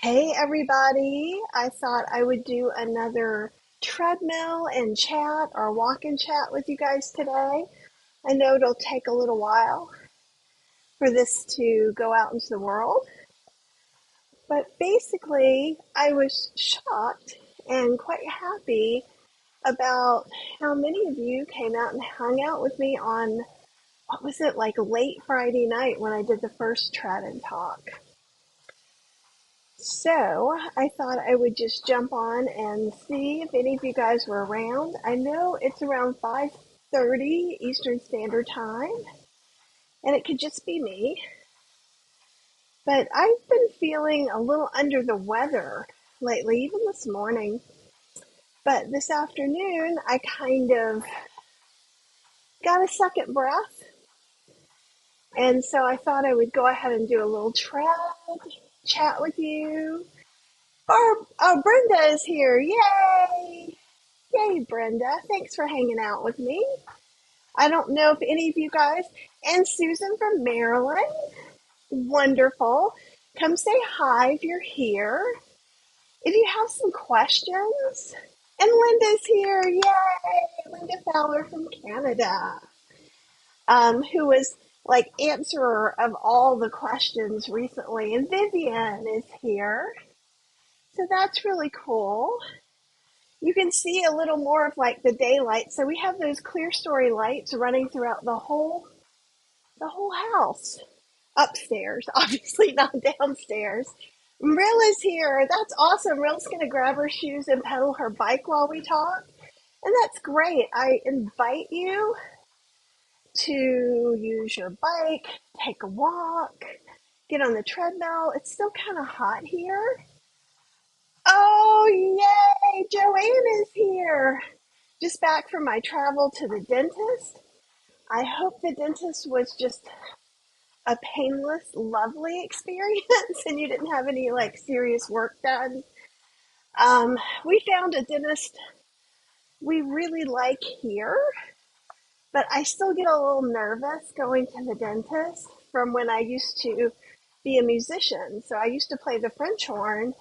Hey everybody, I thought I would do another treadmill and chat or walk and chat with you guys today. I know it'll take a little while for this to go out into the world, but basically I was shocked and quite happy about how many of you came out and hung out with me on, what was it, like late Friday night when I did the first Tread and Talk. So I thought I would just jump on and see if any of you guys were around. I know it's around 5:30 Eastern Standard Time, and it could just be me, but I've been feeling a little under the weather lately, even this morning. But this afternoon, I kind of got a second breath, and so I thought I would go ahead and do a little chat with you. Brenda is here. Yay! Yay, Brenda. Thanks for hanging out with me. I don't know if any of you guys, and Susan from Maryland, wonderful. Come say hi if you're here. If you have some questions, and Linda's here. Yay! Linda Fowler from Canada, who was like answerer of all the questions recently. And Vivian is here. So that's really cool. You can see a little more of like the daylight. So we have those clear story lights running throughout the whole house. Upstairs, obviously not downstairs. Rill is here. That's awesome. Rill's gonna grab her shoes and pedal her bike while we talk. And that's great. I invite you to use your bike, take a walk, get on the treadmill. It's still kind of hot here. Oh, yay! Joanne is here. Just back from my travel to the dentist. I hope the dentist was just a painless, lovely experience and you didn't have any like serious work done. We found a dentist we really like here, but I still get a little nervous going to the dentist from when I used to be a musician. So I used to play the French horn,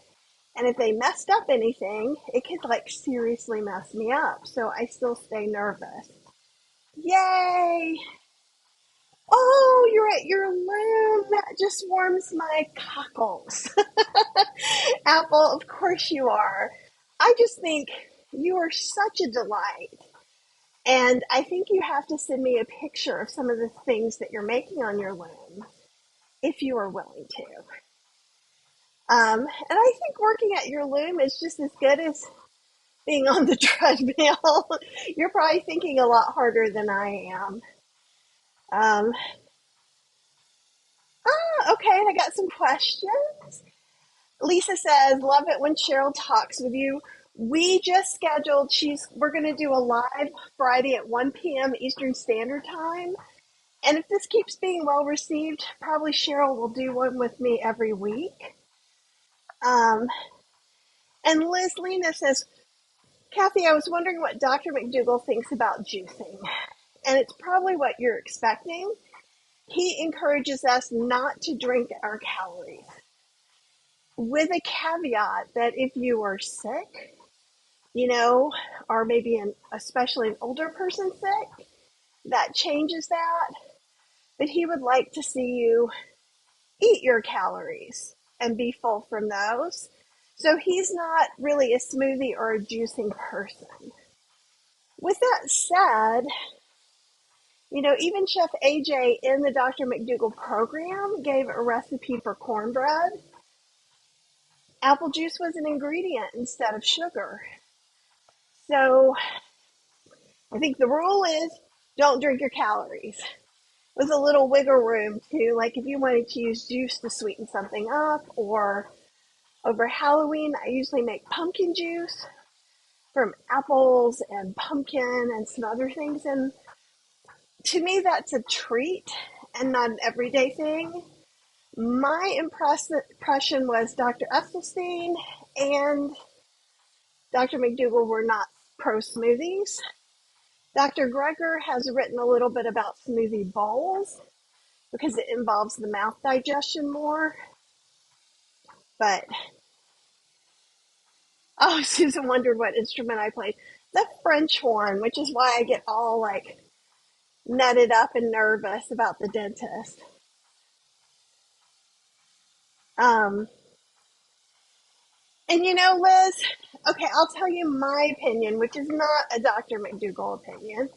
and if they messed up anything, it could like seriously mess me up. So I still stay nervous. Yay! Oh, you're at your loom. That just warms my cockles. Apple, of course you are. I just think you are such a delight. And I think you have to send me a picture of some of the things that you're making on your loom, if you are willing to. And I think working at your loom is just as good as being on the treadmill. You're probably thinking a lot harder than I am. Um, okay, I got some questions. Lisa says, love it when Cheryl talks with you. We just scheduled, we're going to do a live Friday at 1 p.m. Eastern Standard Time. And if this keeps being well received, probably Cheryl will do one with me every week. And Liz Lena says, Kathy, I was wondering what Dr. McDougall thinks about juicing. And it's probably what you're expecting. He encourages us not to drink our calories, with a caveat that if you are sick, or maybe especially an older person sick, that changes that. But he would like to see you eat your calories and be full from those. So he's not really a smoothie or a juicing person. With that said, even Chef AJ in the Dr. McDougall program gave a recipe for cornbread. Apple juice was an ingredient instead of sugar. So I think the rule is don't drink your calories. With a little wiggle room too, like if you wanted to use juice to sweeten something up, or over Halloween, I usually make pumpkin juice from apples and pumpkin and some other things. And to me, that's a treat and not an everyday thing. My impression was Dr. Esselstyn and Dr. McDougall were not pro smoothies. Dr. Greger has written a little bit about smoothie bowls because it involves the mouth digestion more. But Oh, Susan wondered what instrument I played. The French horn, which is why I get all like nutted up and nervous about the dentist. Um, and Liz, okay, I'll tell you my opinion, which is not a Dr. McDougall opinion.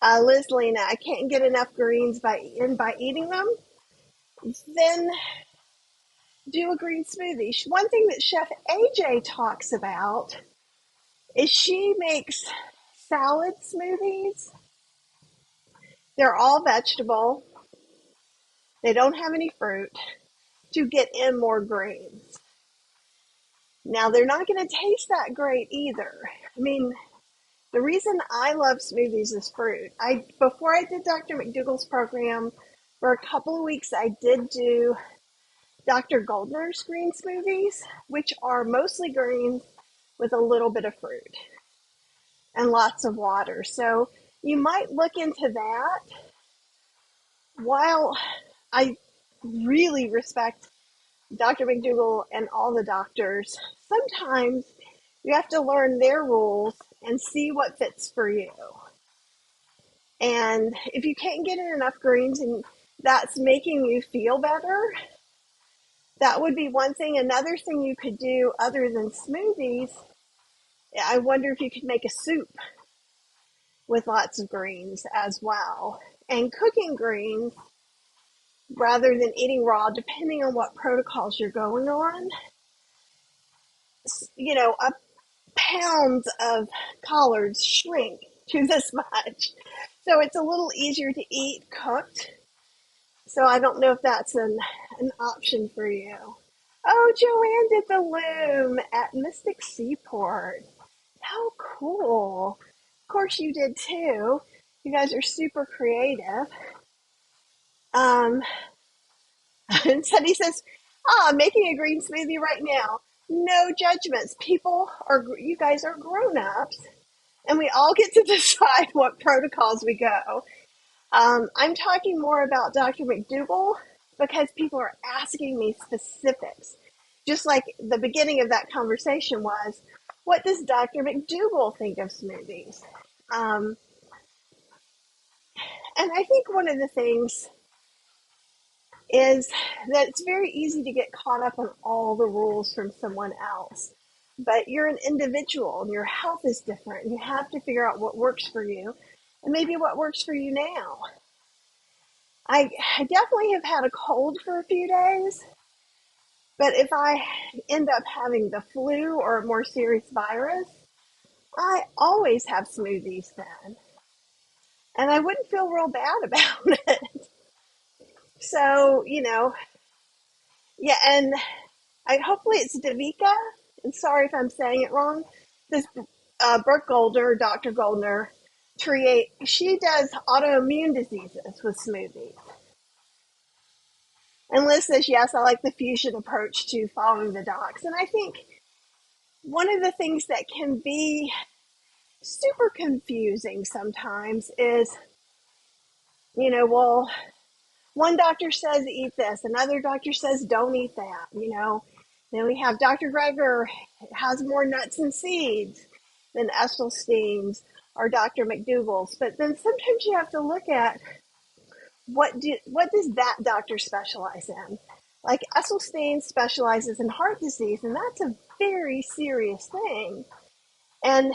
Liz Lena, I can't get enough greens by eating them. Then do a green smoothie. One thing that Chef AJ talks about is she makes salad smoothies. They're all vegetable. They don't have any fruit to get in more greens. Now, they're not going to taste that great either. I mean, the reason I love smoothies is fruit. Before I did Dr. McDougall's program, for a couple of weeks, I did do Dr. Goldner's green smoothies, which are mostly greens with a little bit of fruit and lots of water. So you might look into that. While I really respect Dr. McDougall and all the doctors, sometimes you have to learn their rules and see what fits for you. And if you can't get in enough greens and that's making you feel better, that would be one thing. Another thing you could do other than smoothies, I wonder if you could make a soup with lots of greens as well. And cooking greens rather than eating raw, depending on what protocols you're going on, a pounds of collards shrink to this much. So it's a little easier to eat cooked. So I don't know if that's an option for you. Oh, Joanne did the loom at Mystic Seaport. How cool. Of course you did too. You guys are super creative. Um, and Sunny says, I'm making a green smoothie right now. No judgments. You guys are grown-ups, and we all get to decide what protocols we go. I'm talking more about Dr. McDougall because people are asking me specifics. Just like the beginning of that conversation was, what does Dr. McDougall think of smoothies? Um, and I think one of the things is that it's very easy to get caught up on all the rules from someone else. But you're an individual and your health is different. And you have to figure out what works for you and maybe what works for you now. I definitely have had a cold for a few days, but if I end up having the flu or a more serious virus, I always have smoothies then. And I wouldn't feel real bad about it. So, yeah, and hopefully it's Davika, and sorry if I'm saying it wrong. This Brooke Goldner, Dr. Goldner, she does autoimmune diseases with smoothies. And Liz says, yes, I like the fusion approach to following the docs. And I think one of the things that can be super confusing sometimes is, well, one doctor says eat this, another doctor says don't eat that. Then we have Dr. Greger has more nuts and seeds than Esselstyn's or Dr. McDougall's. But then sometimes you have to look at what does that doctor specialize in? Like Esselstyn specializes in heart disease, and that's a very serious thing. And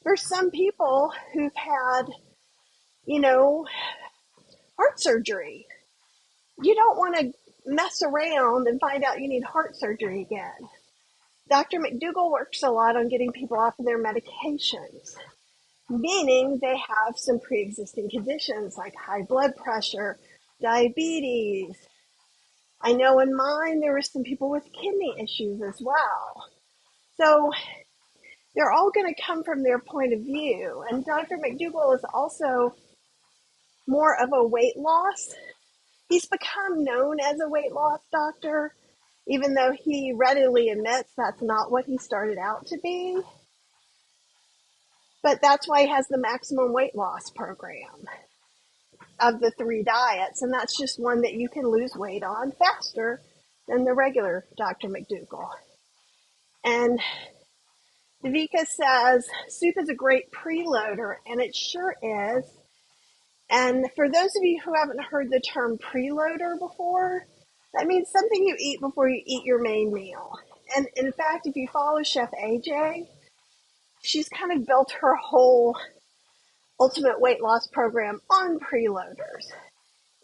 for some people who've had, heart surgery, you don't want to mess around and find out you need heart surgery again. Dr. McDougall works a lot on getting people off of their medications, meaning they have some pre-existing conditions like high blood pressure, diabetes. I know in mine there were some people with kidney issues as well. So they're all going to come from their point of view. And Dr. McDougall is also more of a weight loss. He's become known as a weight loss doctor, even though he readily admits that's not what he started out to be. But that's why he has the maximum weight loss program of the 3 diets. And that's just one that you can lose weight on faster than the regular Dr. McDougall. And Davika says soup is a great preloader, and it sure is. And for those of you who haven't heard the term preloader before, that means something you eat before you eat your main meal. And in fact, if you follow Chef AJ, she's kind of built her whole ultimate weight loss program on preloaders,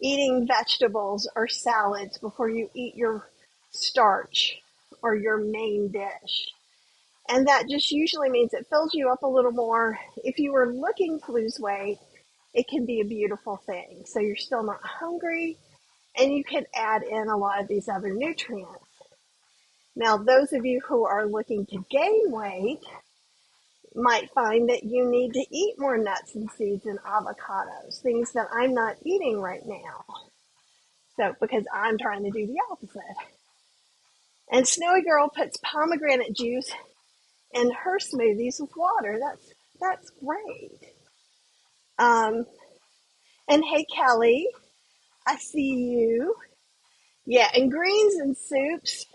eating vegetables or salads before you eat your starch or your main dish. And that just usually means it fills you up a little more. If you were looking to lose weight, it can be a beautiful thing. So you're still not hungry, and you can add in a lot of these other nutrients. Now, those of you who are looking to gain weight might find that you need to eat more nuts and seeds and avocados, things that I'm not eating right now. So, because I'm trying to do the opposite. And Snowy Girl puts pomegranate juice in her smoothies with water. That's great. Um, and hey, Kelly, I see you. Yeah, and greens and soups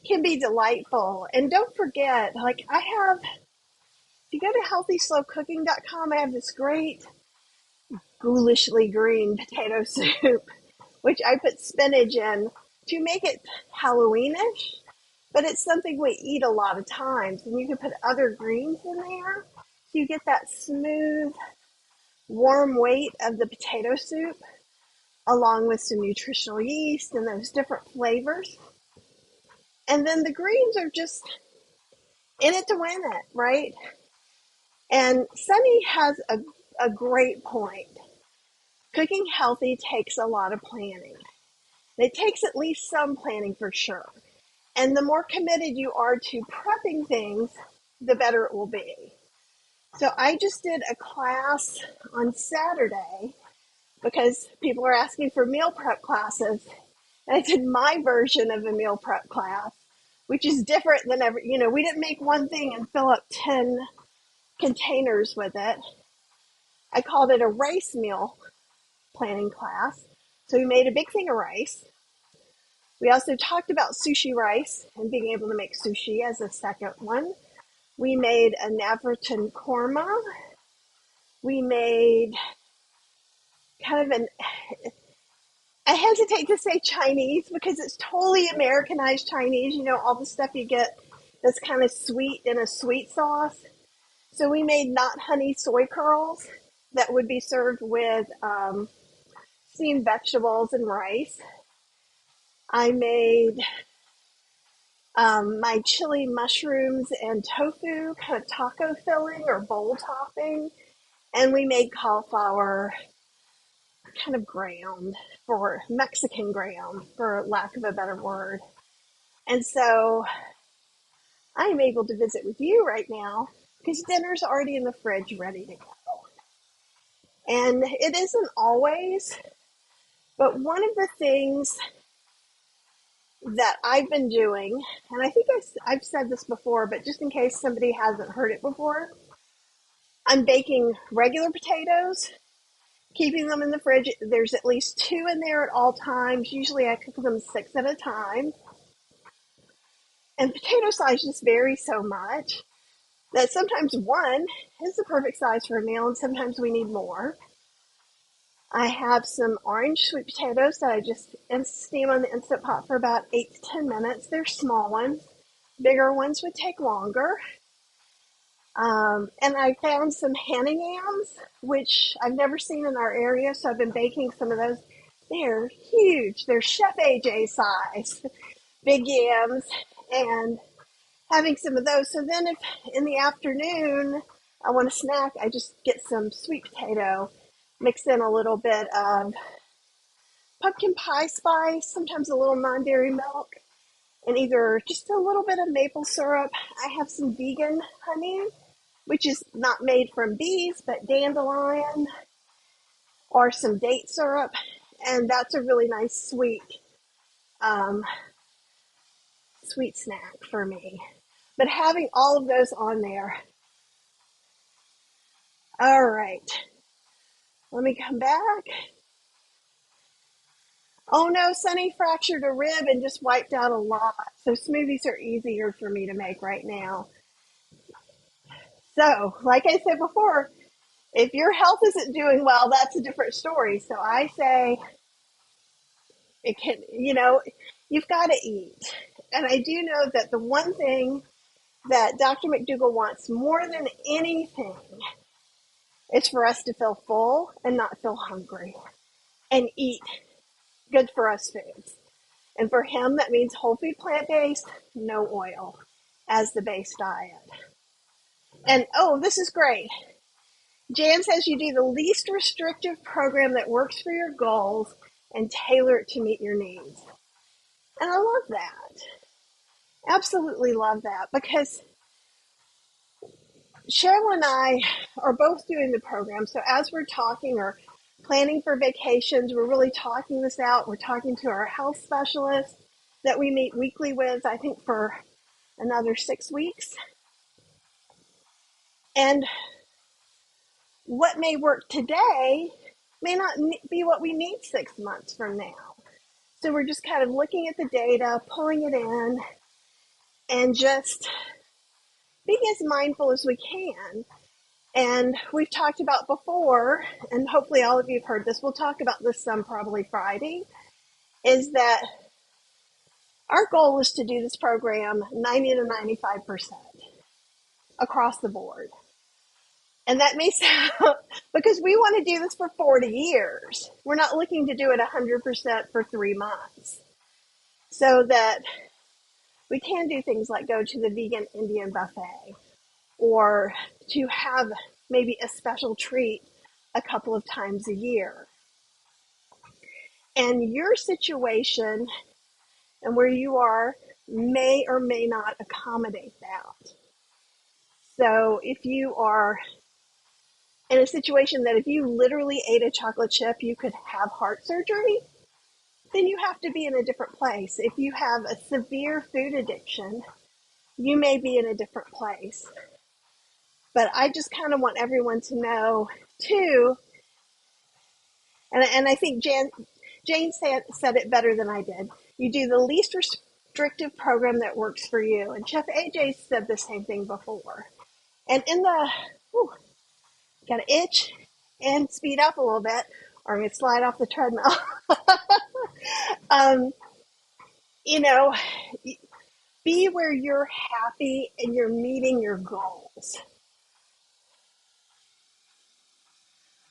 can be delightful. And don't forget, like if you go to healthyslowcooking.com, I have this great ghoulishly green potato soup, which I put spinach in to make it Halloweenish, but it's something we eat a lot of times. And you can put other greens in there. So you get that smooth, warm weight of the potato soup along with some nutritional yeast and those different flavors. And then the greens are just in it to win it, right? And Sunny has a great point. Cooking healthy takes a lot of planning. It takes at least some planning for sure. And the more committed you are to prepping things, the better it will be. So I just did a class on Saturday because people are asking for meal prep classes. And I did my version of a meal prep class, which is different than ever. We didn't make one thing and fill up 10 containers with it. I called it a rice meal planning class. So we made a big thing of rice. We also talked about sushi rice and being able to make sushi as a second one. We made a Navratan korma. We made kind of I hesitate to say Chinese because it's totally Americanized Chinese. All the stuff you get that's kind of sweet in a sweet sauce. So we made not honey soy curls that would be served with steamed vegetables and rice. I made my chili mushrooms and tofu kind of taco filling or bowl topping. And we made cauliflower kind of ground, for Mexican ground, for lack of a better word. And so I am able to visit with you right now because dinner's already in the fridge ready to go. And it isn't always, but one of the things that I've been doing, and I think I've said this before, but just in case somebody hasn't heard it before, I'm baking regular potatoes, keeping them in the fridge. There's at least 2 in there at all times. Usually I cook them 6 at a time. And potato size just varies so much that sometimes 1 is the perfect size for a meal, and sometimes we need more. I have some orange sweet potatoes that I just steam on the Instant Pot for about 8 to 10 minutes. They're small ones. Bigger ones would take longer. And I found some Hannah yams, which I've never seen in our area, so I've been baking some of those. They're huge. They're Chef AJ size, big yams, and having some of those. So then if in the afternoon I want a snack, I just get some sweet potato, mix in a little bit of pumpkin pie spice, sometimes a little non-dairy milk, and either just a little bit of maple syrup. I have some vegan honey, which is not made from bees, but dandelion, or some date syrup. And that's a really nice sweet snack for me. But having all of those on there. All right. Let me come back. Oh no, Sunny fractured a rib and just wiped out a lot. So smoothies are easier for me to make right now. So, like I said before, if your health isn't doing well, that's a different story. So I say it can, you've got to eat. And I do know that the one thing that Dr. McDougall wants more than anything is for us to feel full and not feel hungry and eat good for us foods. And for him, that means whole food, plant-based, no oil as the base diet. And oh, this is great. Jan says you do the least restrictive program that works for your goals and tailor it to meet your needs. And I love that. Absolutely love that, because Cheryl and I are both doing the program. So as we're talking or planning for vacations, we're really talking this out. We're talking to our health specialist that we meet weekly with, I think for another 6 weeks. And what may work today may not be what we need 6 months from now. So we're just kind of looking at the data, pulling it in, and just being as mindful as we can. And we've talked about before, and hopefully all of you have heard this, we'll talk about this some probably Friday, is that our goal is to do this program 90 to 95% across the board. And that may sound, because we want to do this for 40 years. We're not looking to do it 100% for 3 months. So that we can do things like go to the vegan Indian buffet, or to have maybe a special treat a couple of times a year. And your situation and where you are may or may not accommodate that. So if you are in a situation that if you literally ate a chocolate chip, you could have heart surgery, then you have to be in a different place. If you have a severe food addiction, you may be in a different place. But I just kind of want everyone to know, too, and I think Jane said it better than I did. You do the least restrictive program that works for you. And Chef AJ said the same thing before. And in the, got to itch and speed up a little bit, or I'm going to slide off the treadmill. you know, be where you're happy and you're meeting your goals.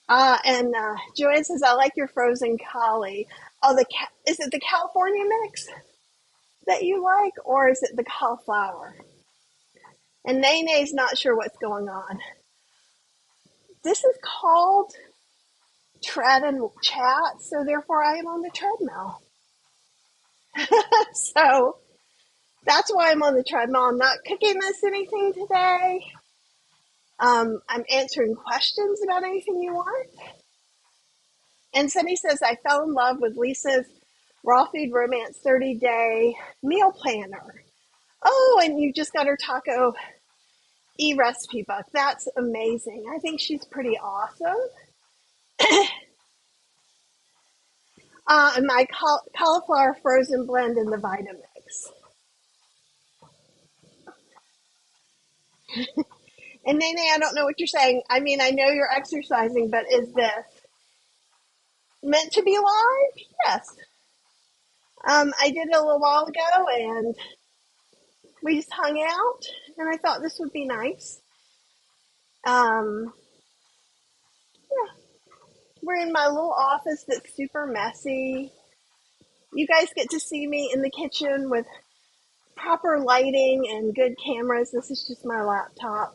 And Joanne says, I like your frozen collie. Oh, is it the California mix that you like, or is it the cauliflower? And Nene's not sure what's going on. This is called Tread and Chat, so therefore I am on the treadmill. So that's why I'm on the treadmill. I'm not cooking us anything today. I'm answering questions about anything you want. And Sunny says, I fell in love with Lisa's Raw Food Romance 30-day meal planner. Oh, and you just got her taco e-recipe book. That's amazing. I think she's pretty awesome. And my cauliflower frozen blend in the Vitamix. And Nene, I don't know what you're saying. I mean, I know you're exercising, but is this meant to be live? Yes. I did it a little while ago, and we just hung out, and I thought this would be nice. Yeah, we're in my little office that's super messy. You guys get to see me in the kitchen with proper lighting and good cameras. This is just my laptop.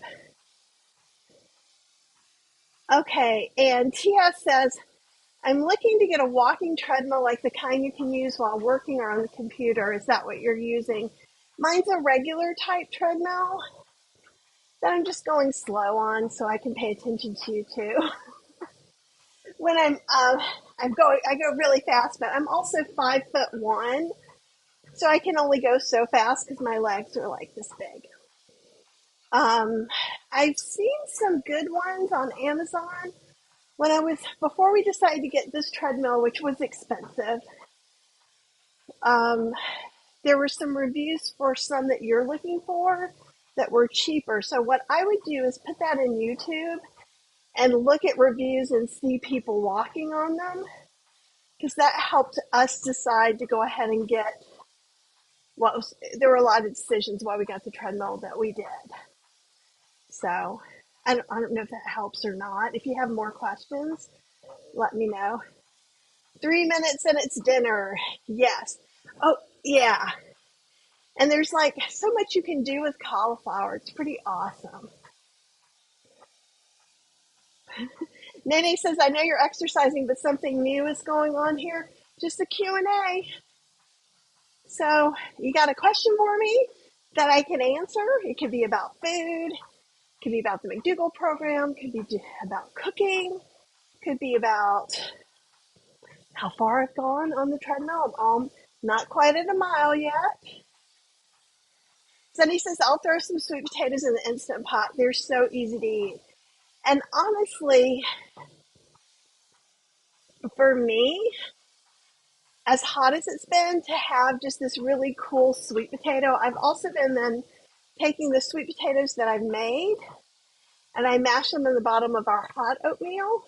Okay, and TS says, I'm looking to get a walking treadmill like the kind you can use while working or on the computer. Is that what you're using? Mine's a regular type treadmill that I'm just going slow on so I can pay attention to you too. When I go really fast, but I'm also 5'1", so I can only go so fast because my legs are like this big. I've seen some good ones on Amazon. Before we decided to get this treadmill, which was expensive, there were some reviews for some that you're looking for, that were cheaper. So what I would do is put that in YouTube and look at reviews and see people walking on them, because that helped us decide to go ahead and get there were a lot of decisions why we got the treadmill that we did. So I don't know if that helps or not. If you have more questions, let me know. 3 minutes and it's dinner. Yes. Oh, yeah. And there's like so much you can do with cauliflower. It's pretty awesome. Nene says, I know you're exercising, but something new is going on here. Just a Q&A. So you got a question for me that I can answer? It could be about food. It could be about the McDougall program. It could be about cooking. It could be about how far I've gone on the treadmill. I'm not quite at a mile yet. Sunny says, I'll throw some sweet potatoes in the Instant Pot. They're so easy to eat. And honestly, for me, as hot as it's been to have just this really cool sweet potato, I've also been then taking the sweet potatoes that I've made and I mash them in the bottom of our hot oatmeal.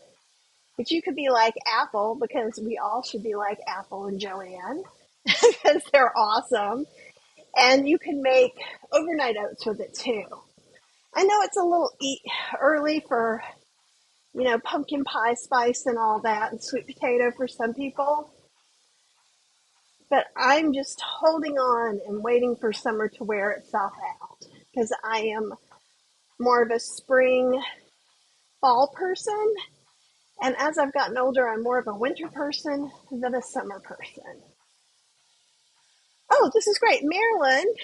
But you could be like Apple, because we all should be like Apple and Joanne, because they're awesome. And you can make overnight oats with it too. I know it's a little early for, pumpkin pie spice and all that, and sweet potato for some people. But I'm just holding on and waiting for summer to wear itself out, because I am more of a spring, fall person. And as I've gotten older, I'm more of a winter person than a summer person. Oh, this is great. Marilyn,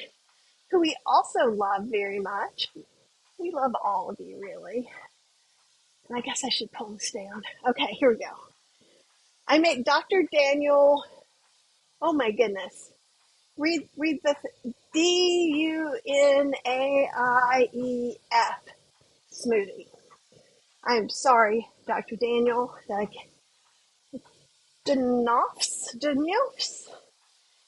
who we also love very much. We love all of you, really. And I guess I should pull this down. Okay, here we go. I make Dr. Daniel, oh my goodness. Read the DUNAIEF smoothie. I'm sorry, Dr. Daniel. Denofs.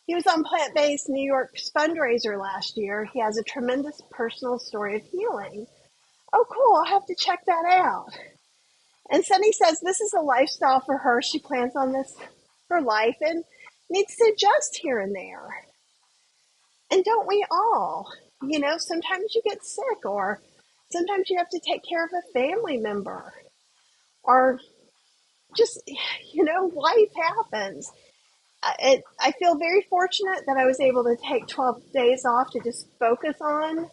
He was on Plant-Based New York's fundraiser last year. He has a tremendous personal story of healing. Oh, cool. I'll have to check that out. And Sunny says this is a lifestyle for her. She plans on this for life and needs to adjust here and there. And don't we all? Sometimes you get sick, or sometimes you have to take care of a family member, or just, life happens. I feel very fortunate that I was able to take 12 days off to just focus on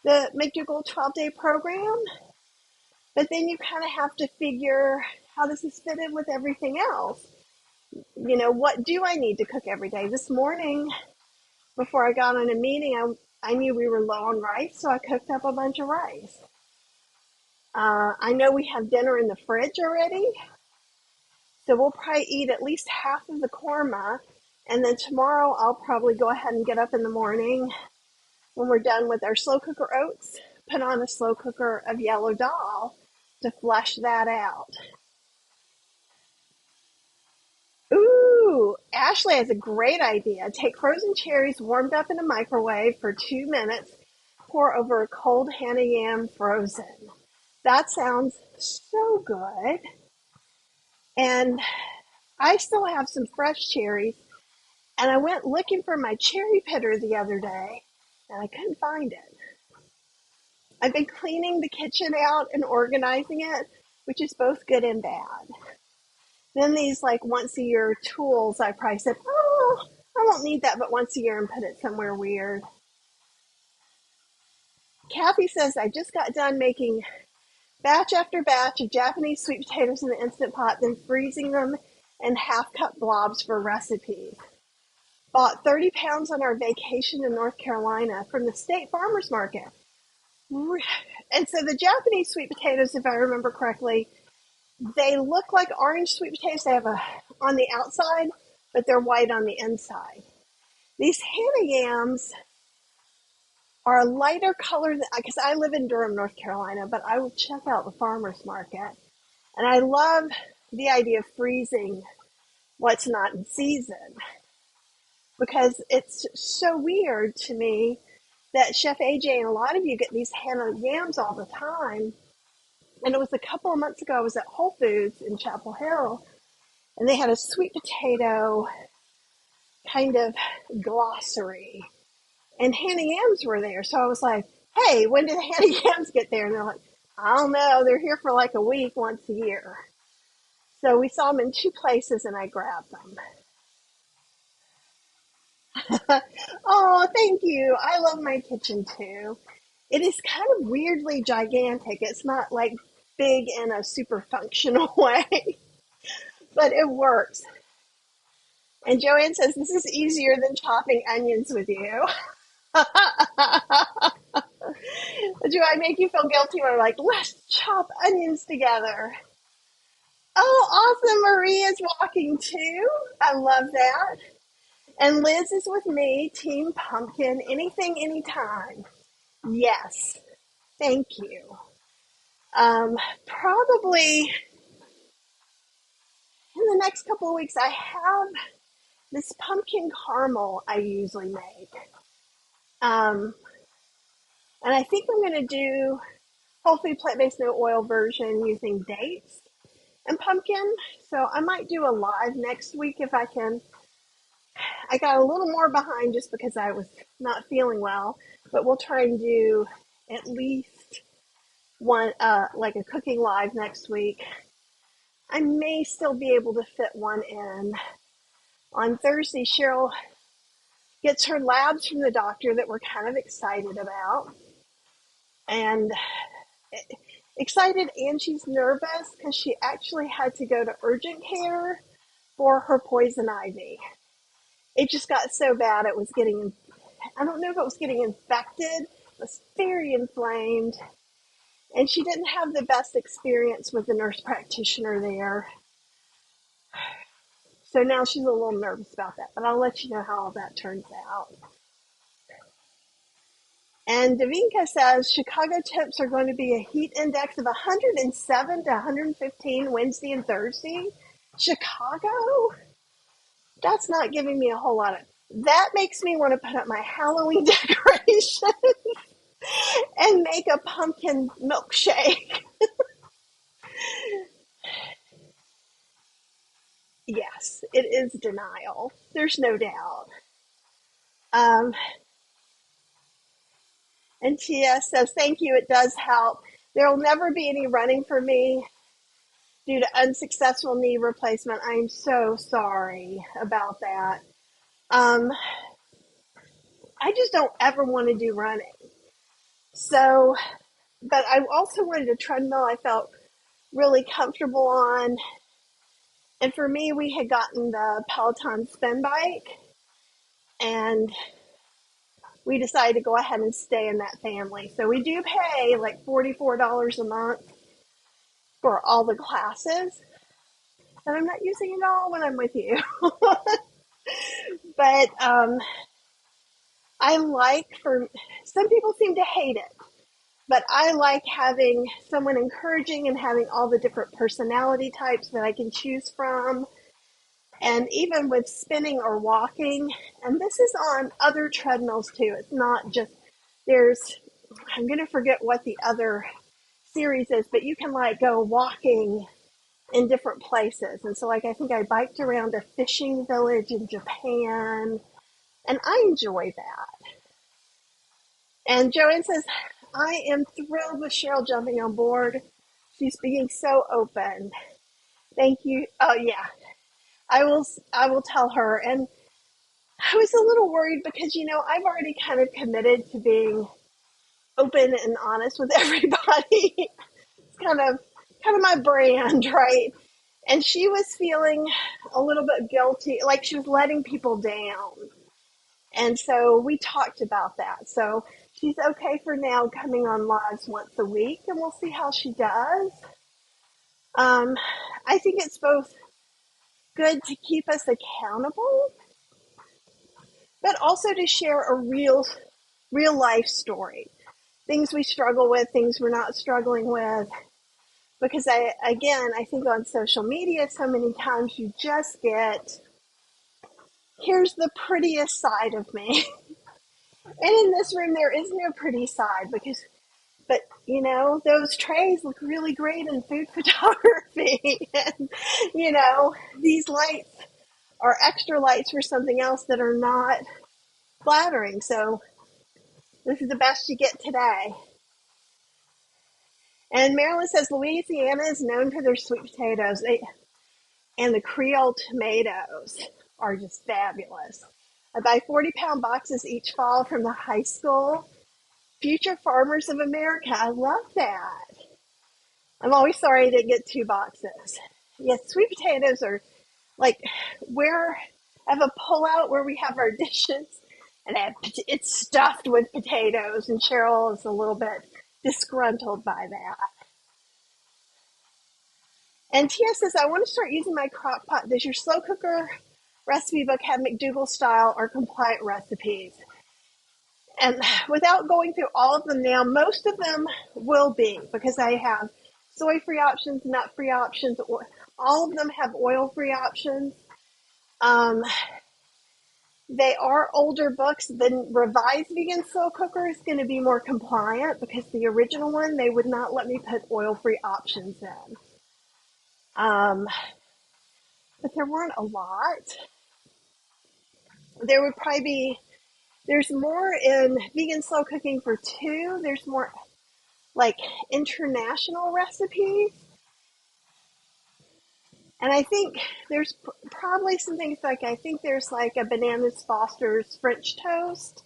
the McDougall 12-day program. But then you kind of have to figure, how does this fit in with everything else? What do I need to cook every day? This morning, before I got on a meeting, I knew we were low on rice, so I cooked up a bunch of rice. I know we have dinner in the fridge already, so we'll probably eat at least half of the korma, and then tomorrow I'll probably go ahead and get up in the morning when we're done with our slow cooker oats, put on a slow cooker of yellow dal to flush that out. Ooh, Ashley has a great idea. Take frozen cherries warmed up in a microwave for 2 minutes, pour over a cold Hannah yam frozen. That sounds so good. And I still have some fresh cherries, and I went looking for my cherry pitter the other day, and I couldn't find it. I've been cleaning the kitchen out and organizing it, which is both good and bad. Then these like once a year tools, I probably said, oh, I won't need that but once a year, and put it somewhere weird. Kathy says, I just got done making batch after batch of Japanese sweet potatoes in the Instant Pot, then freezing them in half-cup blobs for recipes. Bought 30 pounds on our vacation in North Carolina from the state farmers market. And so the Japanese sweet potatoes, if I remember correctly, they look like orange sweet potatoes. They have on the outside, but they're white on the inside. These Hannah yams are a lighter color, because I live in Durham, North Carolina, but I will check out the farmer's market. And I love the idea of freezing what's not in season, because it's so weird to me that Chef AJ and a lot of you get these Hannah yams all the time. And it was a couple of months ago, I was at Whole Foods in Chapel Hill, and they had a sweet potato kind of glossary. And Hannah yams were there. So I was like, hey, when did the Hannah yams get there? And they're like, I don't know. They're here for like a week once a year. So we saw them in two places and I grabbed them. Oh, thank you. I love my kitchen too. It is kind of weirdly gigantic. It's not like big in a super functional way, but it works. And Joanne says, this is easier than chopping onions with you. Do I make you feel guilty when I'm like, let's chop onions together? Oh, awesome. Marie is walking too. I love that. And Liz is with me, Team Pumpkin, anything, anytime. Yes, thank you. Probably in the next couple of weeks, I have this pumpkin caramel I usually make. Um, and I think I'm going to do whole food plant-based no oil version using dates and pumpkin. So I might do a live next week if I can. I got a little more behind just because I was not feeling well, but we'll try and do at least one, like a cooking live next week. I may still be able to fit one in. On Thursday, Cheryl gets her labs from the doctor that we're kind of excited about. And excited, and she's nervous because she actually had to go to urgent care for her poison ivy. It just got so bad it was getting, I don't know if it was getting infected, it was very inflamed. And she didn't have the best experience with the nurse practitioner there. So now she's a little nervous about that, but I'll let you know how all that turns out. And Davinka says Chicago temps are going to be a heat index of 107 to 115 Wednesday and Thursday. Chicago? That's not giving me a whole lot of. That makes me want to put up my Halloween decorations and make a pumpkin milkshake. Yes, it is denial. There's no doubt. Um, and Tia says, thank you, it does help. There will never be any running for me due to unsuccessful knee replacement. I'm so sorry about that. I just don't ever want to do running. So, but I also wanted a treadmill I felt really comfortable on. And for me, we had gotten the Peloton spin bike, and we decided to go ahead and stay in that family. So we do pay like $44 a month for all the classes, and I'm not using it all when I'm with you. But I like, for some people seem to hate it, but I like having someone encouraging and having all the different personality types that I can choose from. And even with spinning or walking, and this is on other treadmills too. It's not just, I'm going to forget what the other series is, but you can like go walking in different places. And so like, I think I biked around a fishing village in Japan, and I enjoy that. And Joanne says, I am thrilled with Cheryl jumping on board. She's being so open. Thank you. Oh yeah, I will tell her. And I was a little worried because, I've already kind of committed to being open and honest with everybody. It's kind of my brand, right? And she was feeling a little bit guilty, like she was letting people down. And so we talked about that. So she's okay for now coming on lives once a week, and we'll see how she does. I think it's both good to keep us accountable, but also to share a real life story. Things we struggle with, things we're not struggling with. Because I think on social media, so many times you just get, here's the prettiest side of me. And in this room, there is no pretty side but those trays look really great in food photography. And, these lights are extra lights for something else that are not flattering. So this is the best you get today. And Marilyn says Louisiana is known for their sweet potatoes. And the Creole tomatoes are just fabulous. I buy 40-pound boxes each fall from the high school. Future Farmers of America. I love that. I'm always sorry I didn't get 2 boxes. Yes, sweet potatoes are like where I have a pullout where we have our dishes, and it's stuffed with potatoes, and Cheryl is a little bit disgruntled by that. And Tia says, I want to start using my crock pot. Does your slow cooker recipe book have McDougall style or compliant recipes? And without going through all of them now, most of them will be, because I have soy-free options, nut-free options. All of them have oil-free options. They are older books. The revised vegan slow cooker is going to be more compliant, because the original one, they would not let me put oil-free options in. But there weren't a lot. There would probably be, there's more in vegan slow cooking for 2. There's more like international recipes. And I think there's probably some things like, I think there's like a Bananas Foster's French toast,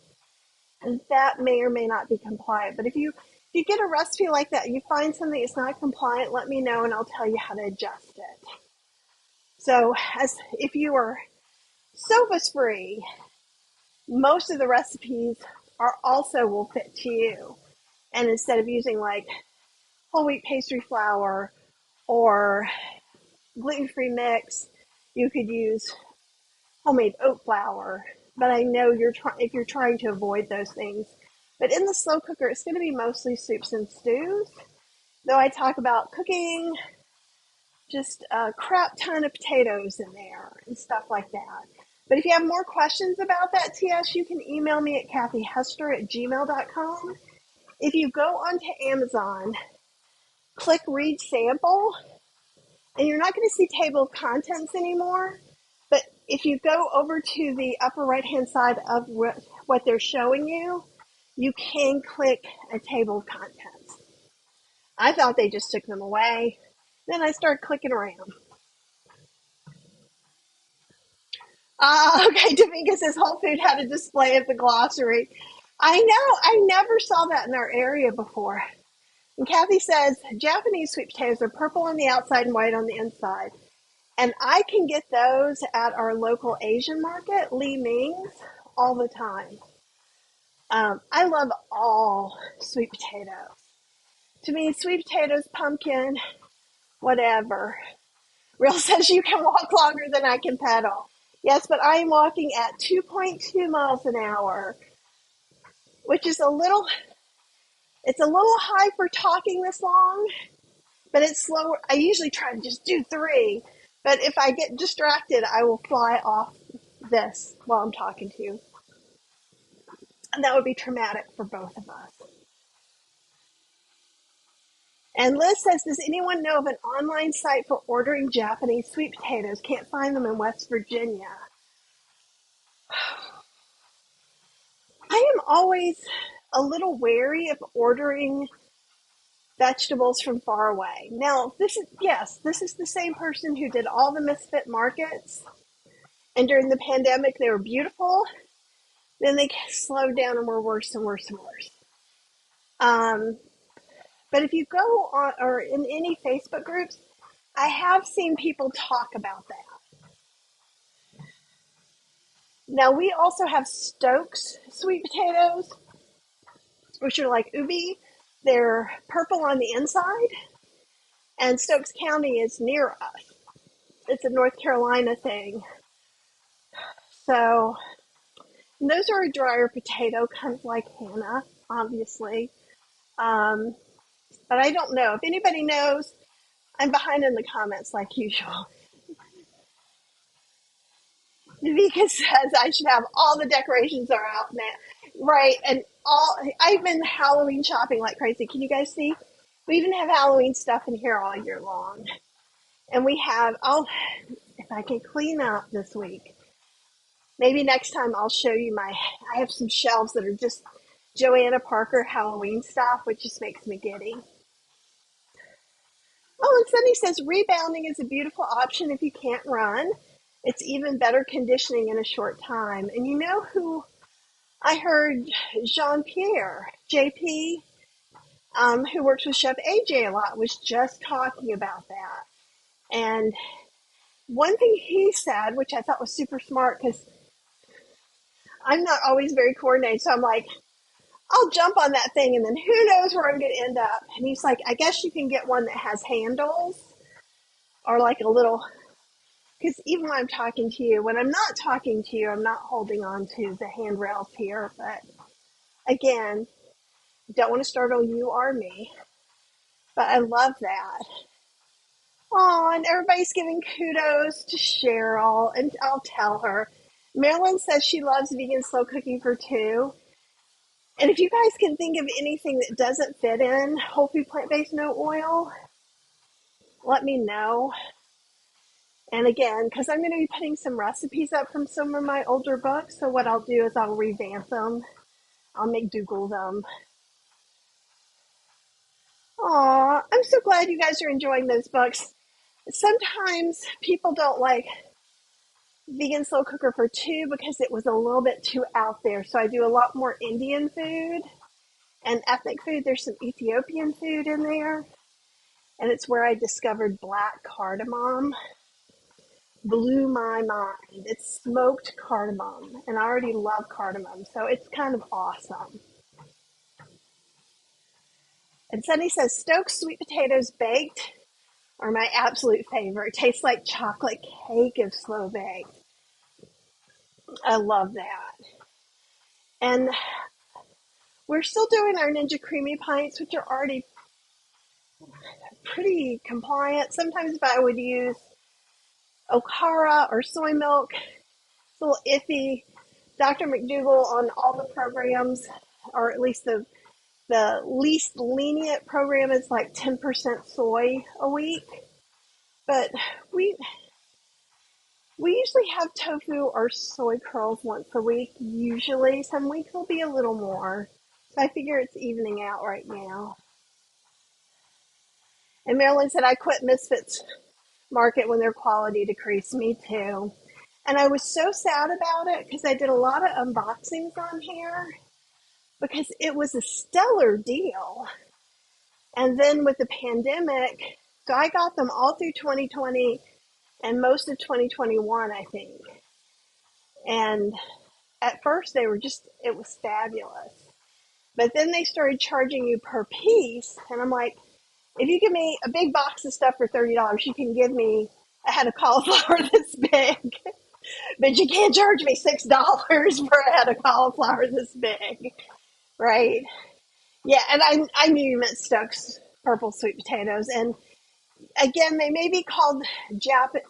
and that may or may not be compliant. But if you get a recipe like that, you find something that's not compliant, let me know and I'll tell you how to adjust it. So if you are SOFA's free, most of the recipes will fit to you. And instead of using like whole wheat pastry flour or gluten-free mix, you could use homemade oat flour. But I know if you're trying to avoid those things. But in the slow cooker, it's going to be mostly soups and stews. Though I talk about cooking just a crap ton of potatoes in there and stuff like that. But if you have more questions about that, TS, you can email me at kathyhester@gmail.com. If you go onto Amazon, click Read Sample, and you're not going to see table of contents anymore. But if you go over to the upper right-hand side of what they're showing you, you can click a table of contents. I thought they just took them away. Then I started clicking around. Okay, Tamika says Whole Food had a display at the glossary. I know, I never saw that in our area before. And Kathy says, Japanese sweet potatoes are purple on the outside and white on the inside. And I can get those at our local Asian market, Li Ming's, all the time. I love all sweet potatoes. To me, sweet potatoes, pumpkin, whatever. Real says you can walk longer than I can pedal. Yes, but I am walking at 2.2 miles an hour, which is it's a little high for talking this long, but it's slower. I usually try to just do 3, but if I get distracted, I will fly off this while I'm talking to you. And that would be traumatic for both of us. And Liz says, does anyone know of an online site for ordering Japanese sweet potatoes? Can't find them in West Virginia. I am always a little wary of ordering vegetables from far away. Now, this is the same person who did all the Misfit markets. And during the pandemic, they were beautiful. Then they slowed down and were worse and worse and worse. But if you go on or in any Facebook groups, I have seen people talk about that. Now, we also have Stokes sweet potatoes, which are like ubi. They're purple on the inside, and Stokes County is near us. It's a North Carolina thing. So, those are a drier potato, kind of like Hannah, obviously. But I don't know. If anybody knows, I'm behind in the comments like usual. Vika says I should have all the decorations are out now. Right, and I've been Halloween shopping like crazy. Can you guys see? We even have Halloween stuff in here all year long. And we have, if I can clean up this week, maybe next time I'll show you I have some shelves that are just Joanna Parker Halloween stuff, which just makes me giddy. Oh, and Sunny says rebounding is a beautiful option if you can't run. It's even better conditioning in a short time. And you know who I heard? Jean Pierre, JP, who works with Chef AJ a lot, was just talking about that. And one thing he said, which I thought was super smart, because I'm not always very coordinated, so I'm like, I'll jump on that thing and then who knows where I'm going to end up. And he's like, I guess you can get one that has handles or like a little, because even when I'm talking to you, when I'm not talking to you, I'm not holding on to the handrails here. But again, don't want to startle you or me, but I love that. Oh, and everybody's giving kudos to Cheryl, and I'll tell her. Marilyn says she loves vegan slow cooking for two. And if you guys can think of anything that doesn't fit in whole food plant-based no oil, let me know. And again, because I'm going to be putting some recipes up from some of my older books, so what I'll do is I'll revamp them. I'll make Google them. Aw, I'm so glad you guys are enjoying those books. Sometimes people don't like Vegan Slow Cooker for two because it was a little bit too out there. So I do a lot more Indian food and ethnic food. There's some Ethiopian food in there. And it's where I discovered black cardamom. Blew my mind. It's smoked cardamom, and I already love cardamom, so it's kind of awesome. And Sunny says Stoked sweet potatoes baked are my absolute favorite. It tastes like chocolate cake if slow baked. I love that. And we're still doing our Ninja Creamy Pints, which are already pretty compliant. Sometimes if I would use Okara or soy milk, it's a little iffy. Dr. McDougall on all the programs, or at least the least lenient program, is like 10% soy a week. But we we usually have tofu or soy curls once a week, usually. Some weeks will be a little more. So I figure it's evening out right now. And Marilyn said, I quit Misfits Market when their quality decreased. Me too. And I was so sad about it because I did a lot of unboxings on here because it was a stellar deal. And then with the pandemic, so I got them all through 2020 and most of 2021, I think. And at first they were it was fabulous. But then they started charging you per piece. And I'm like, if you give me a big box of stuff for $30, you can give me a head of cauliflower this big. But you can't charge me $6 for a head of cauliflower this big. Right? Yeah, and I knew you meant Stokes purple sweet potatoes. And again, they may be called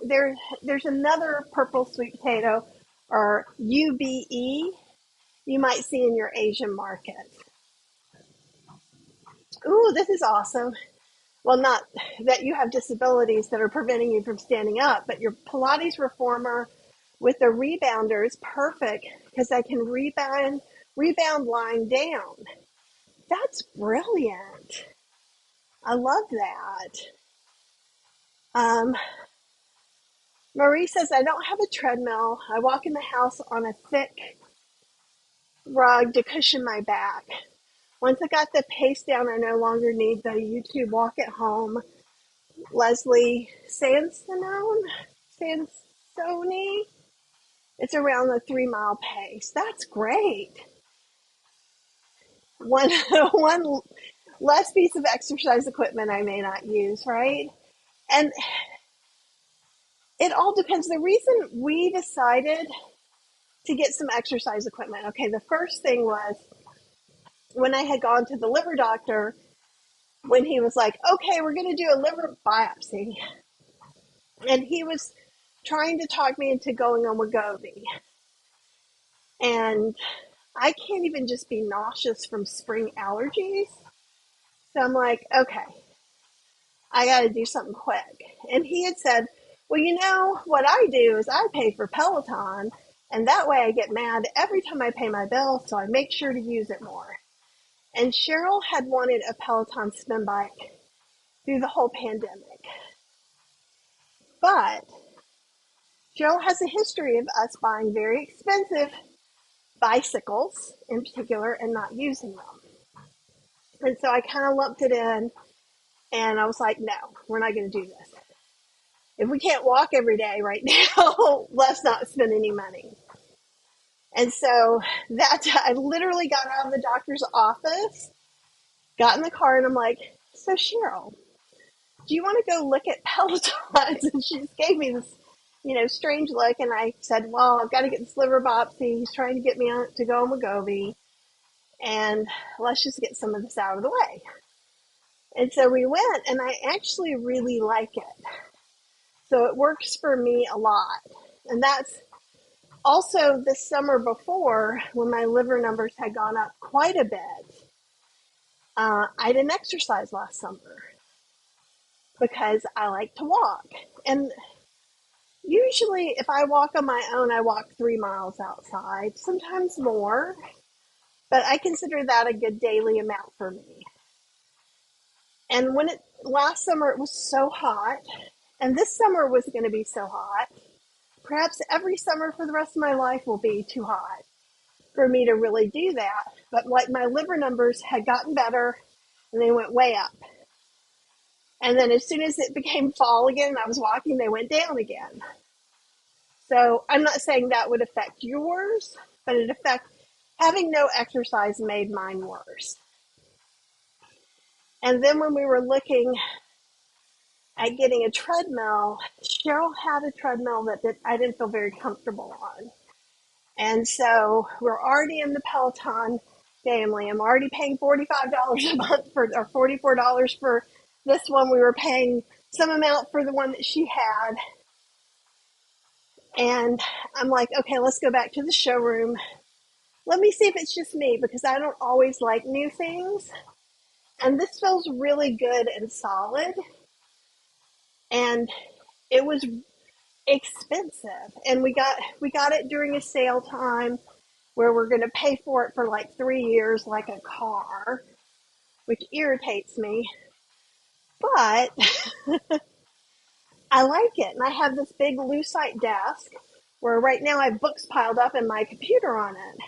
There's another purple sweet potato, or UBE, you might see in your Asian market. Ooh, this is awesome. Well, not that you have disabilities that are preventing you from standing up, but your Pilates reformer with the rebounder is perfect because I can rebound lying down. That's brilliant. I love that. Um, Marie says, I don't have a treadmill. I walk in the house on a thick rug to cushion my back. Once I got the pace down, I no longer need the YouTube walk at home. Leslie Sansoni. It's around the 3 mile pace. That's great. One, one less piece of exercise equipment I may not use, right? And it all depends. The reason we decided to get some exercise equipment, okay, the first thing was when I had gone to the liver doctor, when he was like, okay, we're going to do a liver biopsy. And he was trying to talk me into going on Wegovy. And I can't even just be nauseous from spring allergies. So I'm like, okay, I got to do something quick. And he had said, well, what I do is I pay for Peloton, and that way I get mad every time I pay my bill, so I make sure to use it more. And Cheryl had wanted a Peloton spin bike through the whole pandemic. But Cheryl has a history of us buying very expensive bicycles in particular and not using them. And so I kind of lumped it in and I was like, no, we're not going to do this. If we can't walk every day right now, let's not spend any money. And so I literally got out of the doctor's office, got in the car, and I'm like, so Cheryl, do you want to go look at Pelotons? And she just gave me this, strange look. And I said, well, I've got to get this liver biopsy. He's trying to get me to go on Wegovy. And let's just get some of this out of the way. And so we went, and I actually really like it. So it works for me a lot. And that's also the summer before when my liver numbers had gone up quite a bit. I didn't exercise last summer because I like to walk. And usually if I walk on my own, I walk 3 miles outside, sometimes more. But I consider that a good daily amount for me. And last summer it was so hot, and this summer was going to be so hot. Perhaps every summer for the rest of my life will be too hot for me to really do that. But like my liver numbers had gotten better and they went way up. And then as soon as it became fall again and I was walking, they went down again. So I'm not saying that would affect yours, but having no exercise made mine worse. And then when we were looking at getting a treadmill, Cheryl had a treadmill that I didn't feel very comfortable on. And so we're already in the Peloton family. I'm already paying $45 a month or $44 for this one. We were paying some amount for the one that she had. And I'm like, okay, let's go back to the showroom. Let me see if it's just me because I don't always like new things. And this feels really good and solid. And it was expensive. And we got it during a sale time where we're going to pay for it for like 3 years like a car, which irritates me. But I like it. And I have this big Lucite desk where right now I have books piled up and my computer on it.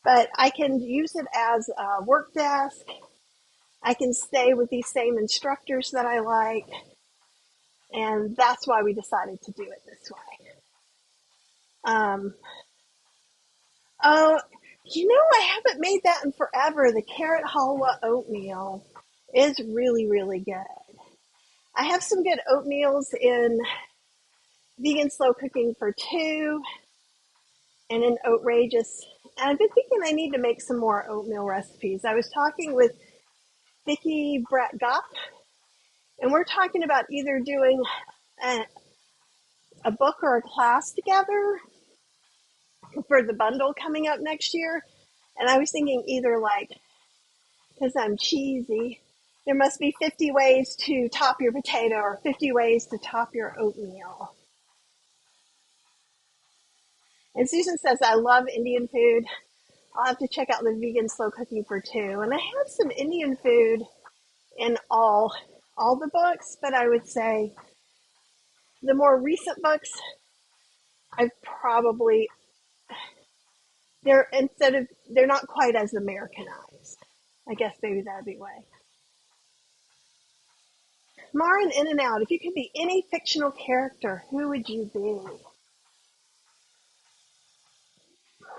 But I can use it as a work desk. I can stay with these same instructors that I like. And that's why we decided to do it this way. Oh, I haven't made that in forever. The carrot halwa oatmeal is really, really good. I have some good oatmeals in Vegan Slow Cooking for Two and in Outrageous. And I've been thinking I need to make some more oatmeal recipes. I was talking with Vicki Brett Goff, and we're talking about either doing a book or a class together for the bundle coming up next year. And I was thinking either because I'm cheesy, there must be 50 ways to top your potato or 50 ways to top your oatmeal. And Susan says, I love Indian food. I'll have to check out the Vegan Slow Cooking for Two. And I have some Indian food in all the books, but I would say the more recent books, I've probably, they're not quite as Americanized. I guess maybe that'd be way. Marin In and Out, if you could be any fictional character, who would you be?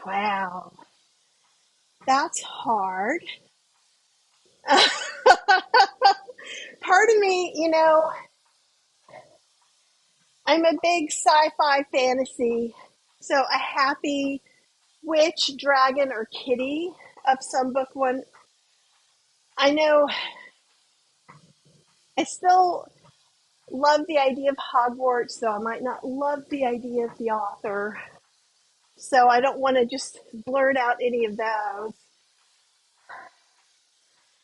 Wow, that's hard. Part of me, I'm a big sci-fi fantasy, so a happy witch, dragon, or kitty of some book one. I know I still love the idea of Hogwarts, so I might not love the idea of the author. So I don't want to just blurt out any of those.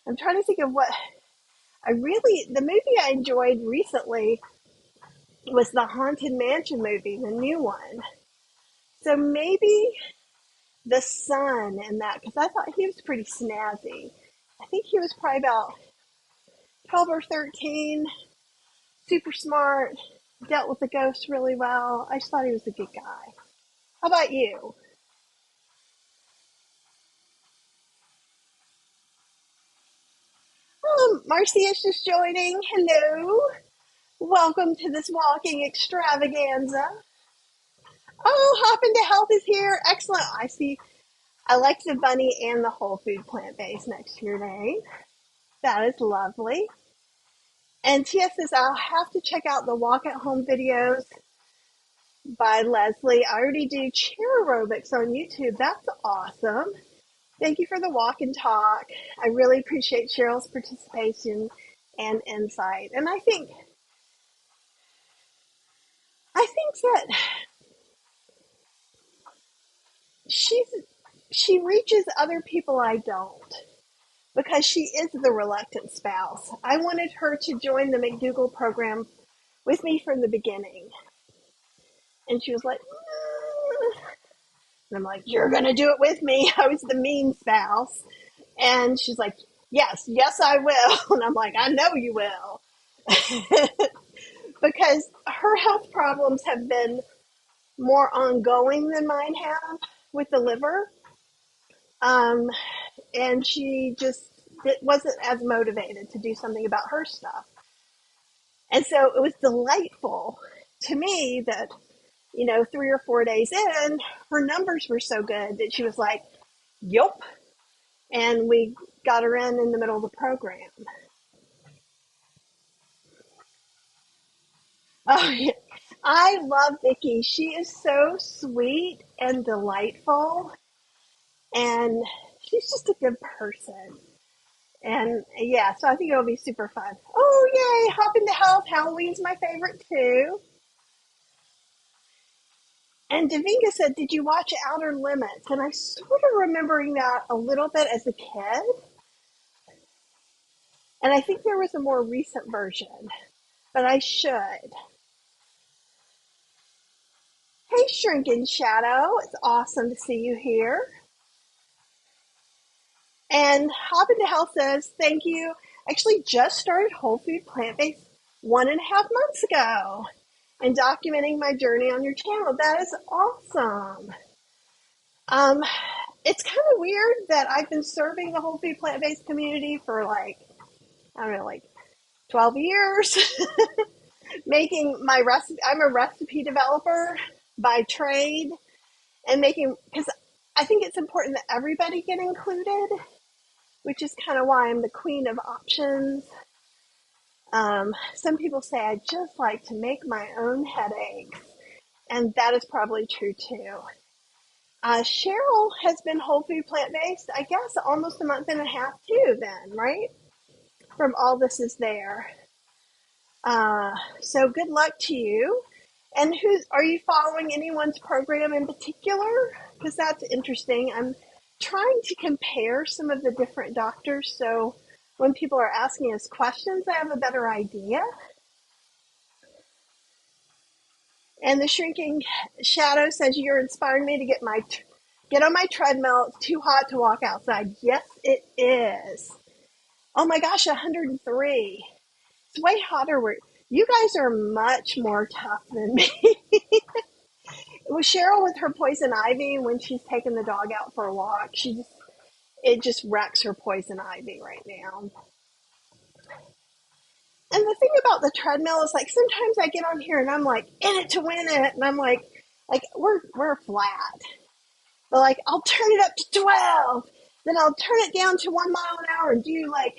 I'm trying to think of what the movie I enjoyed recently was the Haunted Mansion movie, the new one. So maybe the son in that, because I thought he was pretty snazzy. I think he was probably about 12 or 13, super smart, dealt with the ghosts really well. I just thought he was a good guy. How about you? Marcy is just joining. Hello. Welcome to this walking extravaganza. Oh, Hop into Health is here. Excellent. I see. I like the bunny and the whole food plant based next to your name. That is lovely. And Tia says, I'll have to check out the walk at home videos by Leslie. I already do chair aerobics on YouTube. That's awesome. Thank you for the walk and talk. I really appreciate Cheryl's participation and insight. And I think that she's she reaches other people I don't, because she is the reluctant spouse. I wanted her to join the McDougall program with me from the beginning. And she was like, and I'm like, you're going to do it with me. I was the mean spouse. And she's like, yes, I will. And I'm like, I know you will. Because her health problems have been more ongoing than mine have with the liver. Um, and she just wasn't as motivated to do something about her stuff. And so it was delightful to me that, 3 or 4 days in, her numbers were so good that she was like, yup. And we got her in the middle of the program. Oh, yeah. I love Vicky. She is so sweet and delightful, and she's just a good person. And yeah, so I think it'll be super fun. Oh, yay! Hop into Health. Halloween's my favorite too. And Davinka said, did you watch Outer Limits? And I sort of remembering that a little bit as a kid. And I think there was a more recent version, but I should. Hey, Shrinking Shadow. It's awesome to see you here. And Hop into Health says, thank you. Actually, just started whole food plant-based 1.5 months ago and documenting my journey on your channel. That is awesome. It's kind of weird that I've been serving the whole food plant-based community for like 12 years, making my recipe. I'm a recipe developer by trade, and because I think it's important that everybody get included, which is kind of why I'm the queen of options. Some people say I just like to make my own headaches, and that is probably true too. Cheryl has been whole food plant based, I guess, almost a month and a half too, then, right? From All This Is There. So good luck to you. And are you following anyone's program in particular? Because that's interesting. I'm trying to compare some of the different doctors, so when people are asking us questions, I have a better idea. And the Shrinking Shadow says, you're inspiring me to get on my treadmill. It's too hot to walk outside. Yes, it is. Oh my gosh, 103. It's way hotter where you guys are much more tough than me. With Cheryl with her poison ivy, when she's taking the dog out for a walk, it just wrecks her poison ivy right now. And the thing about the treadmill is, like, sometimes I get on here and I'm like in it to win it, and I'm like we're flat. But like I'll turn it up to 12, then I'll turn it down to 1 mile an hour and do like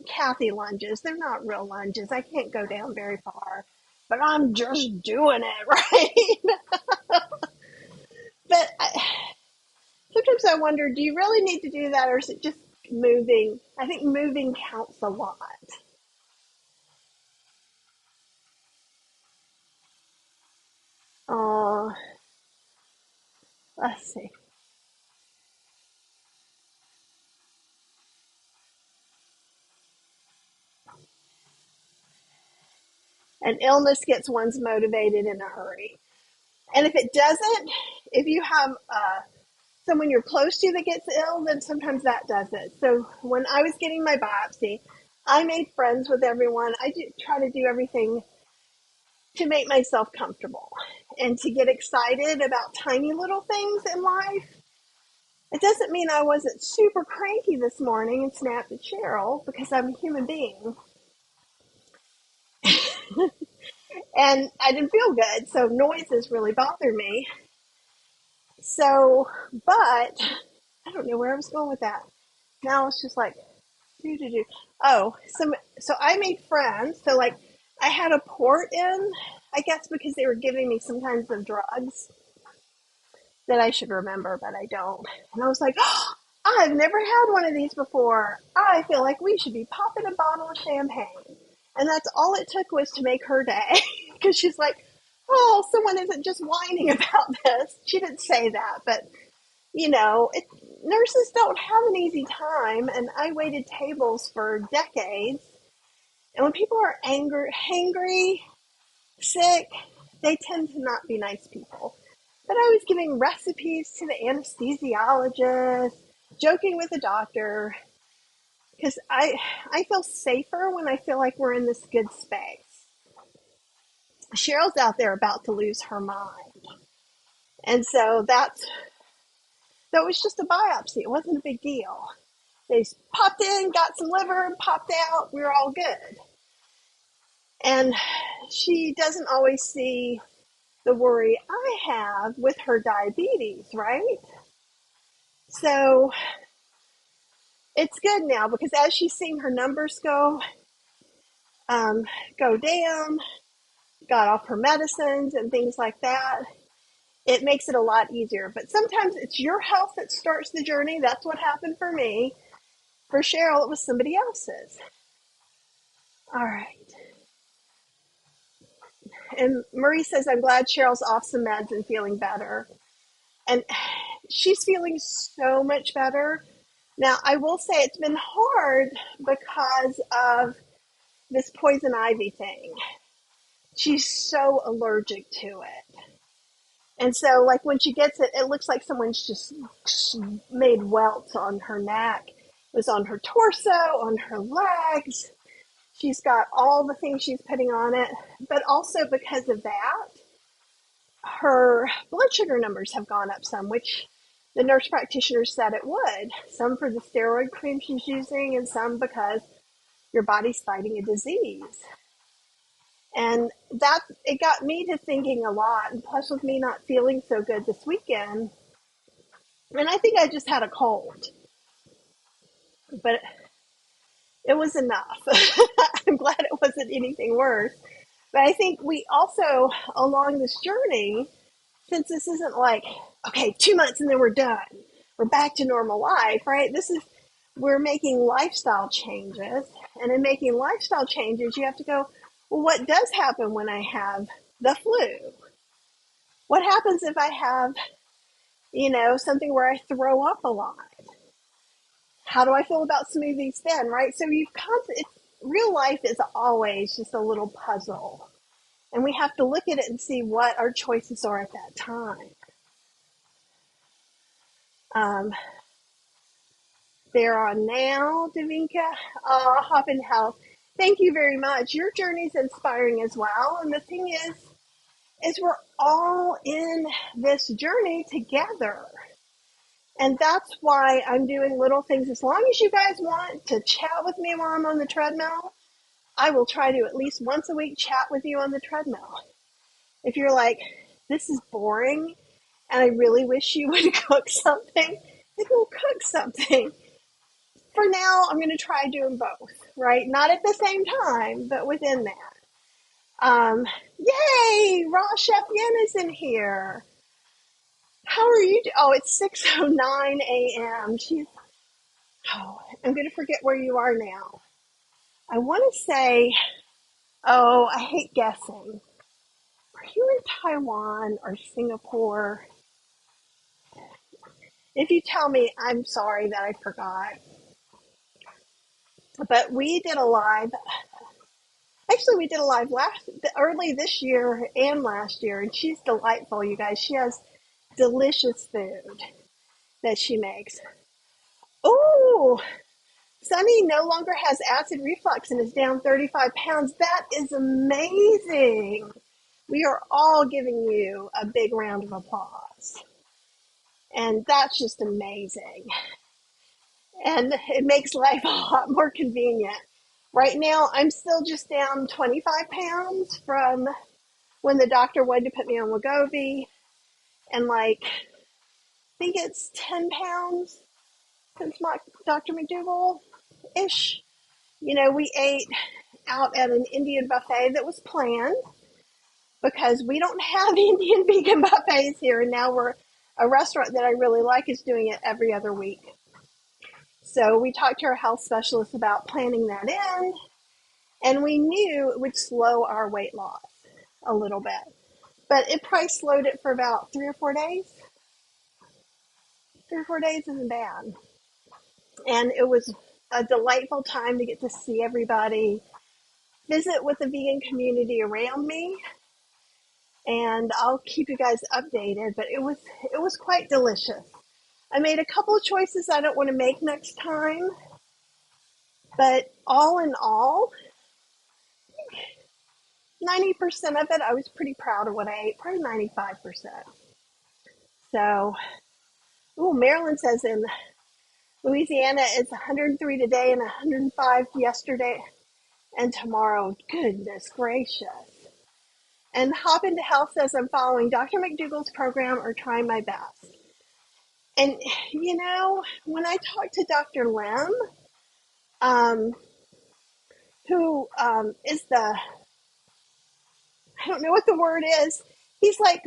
Kathy lunges. They're not real lunges. I can't go down very far, but I'm just doing it, right? But sometimes I wonder, do you really need to do that, or is it just moving? I think moving counts a lot. Oh, Let's see. An illness gets one's motivated in a hurry. And if it doesn't, if you have someone you're close to that gets ill, then sometimes that does it. So when I was getting my biopsy, I made friends with everyone. I try to do everything to make myself comfortable and to get excited about tiny little things in life. It doesn't mean I wasn't super cranky this morning and snapped at Cheryl because I'm a human being. And I didn't feel good, so noises really bother me. So, but I don't know where I was going with that. Now it's just like, do. Oh, so I made friends. So like, I had a port in, I guess because they were giving me some kinds of drugs that I should remember, but I don't. And I was like, oh, I've never had one of these before. I feel like we should be popping a bottle of champagne. And that's all it took was to make her day. Because she's like, oh, someone isn't just whining about this. She didn't say that, but nurses don't have an easy time. And I waited tables for decades. And when people are angry, hangry, sick, they tend to not be nice people. But I was giving recipes to the anesthesiologist, joking with the doctor, because I feel safer when I feel like we're in this good space. Cheryl's out there about to lose her mind. And so that was just a biopsy. It wasn't a big deal. They popped in, got some liver, popped out. We were all good. And she doesn't always see the worry I have with her diabetes, right? So it's good now because as she's seeing her numbers go down, got off her medicines and things like that, it makes it a lot easier. But sometimes it's your health that starts the journey. That's what happened for me. For Cheryl, it was somebody else's. All right. And Marie says, I'm glad Cheryl's off some meds and feeling better. And she's feeling so much better. Now, I will say it's been hard because of this poison ivy thing. She's so allergic to it. And so, like, when she gets it, it looks like someone's just made welts on her neck. It was on her torso, on her legs. She's got all the things she's putting on it. But also because of that, her blood sugar numbers have gone up some, which the nurse practitioner said it would. Some for the steroid cream she's using, and some because your body's fighting a disease. And that, it got me to thinking a lot. And plus with me not feeling so good this weekend, and I think I just had a cold, but it was enough. I'm glad it wasn't anything worse. But I think we also, along this journey, since this isn't like, okay, 2 months and then we're done, we're back to normal life, right? We're making lifestyle changes. And in making lifestyle changes, you have to go, well, what does happen when I have the flu? What happens if I have, something where I throw up a lot? How do I feel about smoothies then, right? So real life is always just a little puzzle. And we have to look at it and see what our choices are at that time. They're on now, Davinka. Hop in Health. Thank you very much. Your journey's inspiring as well. And the thing is we're all in this journey together. And that's why I'm doing little things. As long as you guys want to chat with me while I'm on the treadmill, I will try to at least once a week chat with you on the treadmill. If you're like, this is boring and I really wish you would cook something, then we'll cook something. For now, I'm going to try doing both, right? Not at the same time, but within that. Yay! Raw Chef Yen is in here. How are you? Oh, it's 6:09 a.m. I'm going to forget where you are now. I want to say, I hate guessing. Are you in Taiwan or Singapore? If you tell me, I'm sorry that I forgot. But we did a live. Actually, we did a live early this year and last year, and she's delightful, you guys. She has delicious food that she makes. Oh, Sunny no longer has acid reflux and is down 35 pounds. That is amazing. We are all giving you a big round of applause. And that's just amazing. And it makes life a lot more convenient. Right now, I'm still just down 25 pounds from when the doctor wanted to put me on Wegovy. And like, I think it's 10 pounds since my Dr. McDougall-ish. You know, we ate out at an Indian buffet that was planned because we don't have Indian vegan buffets here. And now a restaurant that I really like is doing it every other week. So we talked to our health specialist about planning that in, and we knew it would slow our weight loss a little bit. But it probably slowed it for about 3 or 4 days. 3 or 4 days isn't bad. And it was a delightful time to get to see everybody, visit with the vegan community around me, and I'll keep you guys updated. But it was quite delicious. I made a couple of choices I don't want to make next time, but all in all, 90% of it, I was pretty proud of what I ate, probably 95%. So, Maryland says in Louisiana it's 103 today and 105 yesterday and tomorrow. Goodness gracious. And Hop into Health says I'm following Dr. McDougall's program or trying my best. And, you know, when I talked to Dr. Lim, who is I don't know what the word is. He's like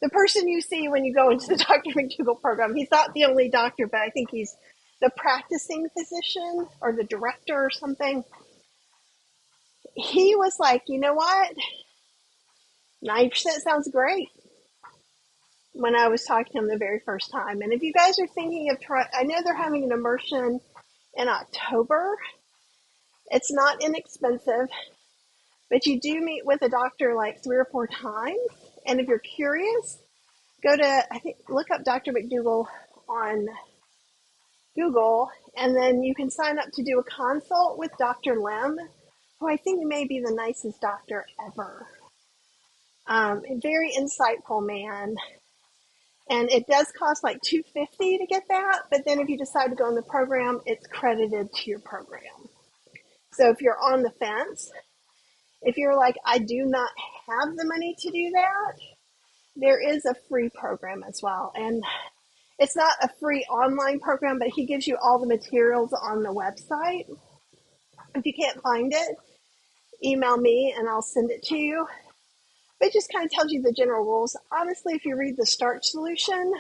the person you see when you go into the Dr. McDougall program. He's not the only doctor, but I think he's the practicing physician or the director or something. He was like, you know what? 90% sounds great when I was talking to him the very first time. And if you guys are thinking of I know they're having an immersion in October. It's not inexpensive, but you do meet with a doctor like 3 or 4 times. And if you're curious, look up Dr. McDougall on Google, and then you can sign up to do a consult with Dr. Lim, who I think may be the nicest doctor ever. A very insightful man. And it does cost like $250 to get that, but then if you decide to go in the program, it's credited to your program. So if you're on the fence, if you're like, I do not have the money to do that, there is a free program as well. And it's not a free online program, but he gives you all the materials on the website. If you can't find it, email me and I'll send it to you. But it just kind of tells you the general rules. Honestly, if you read the Starch Solution,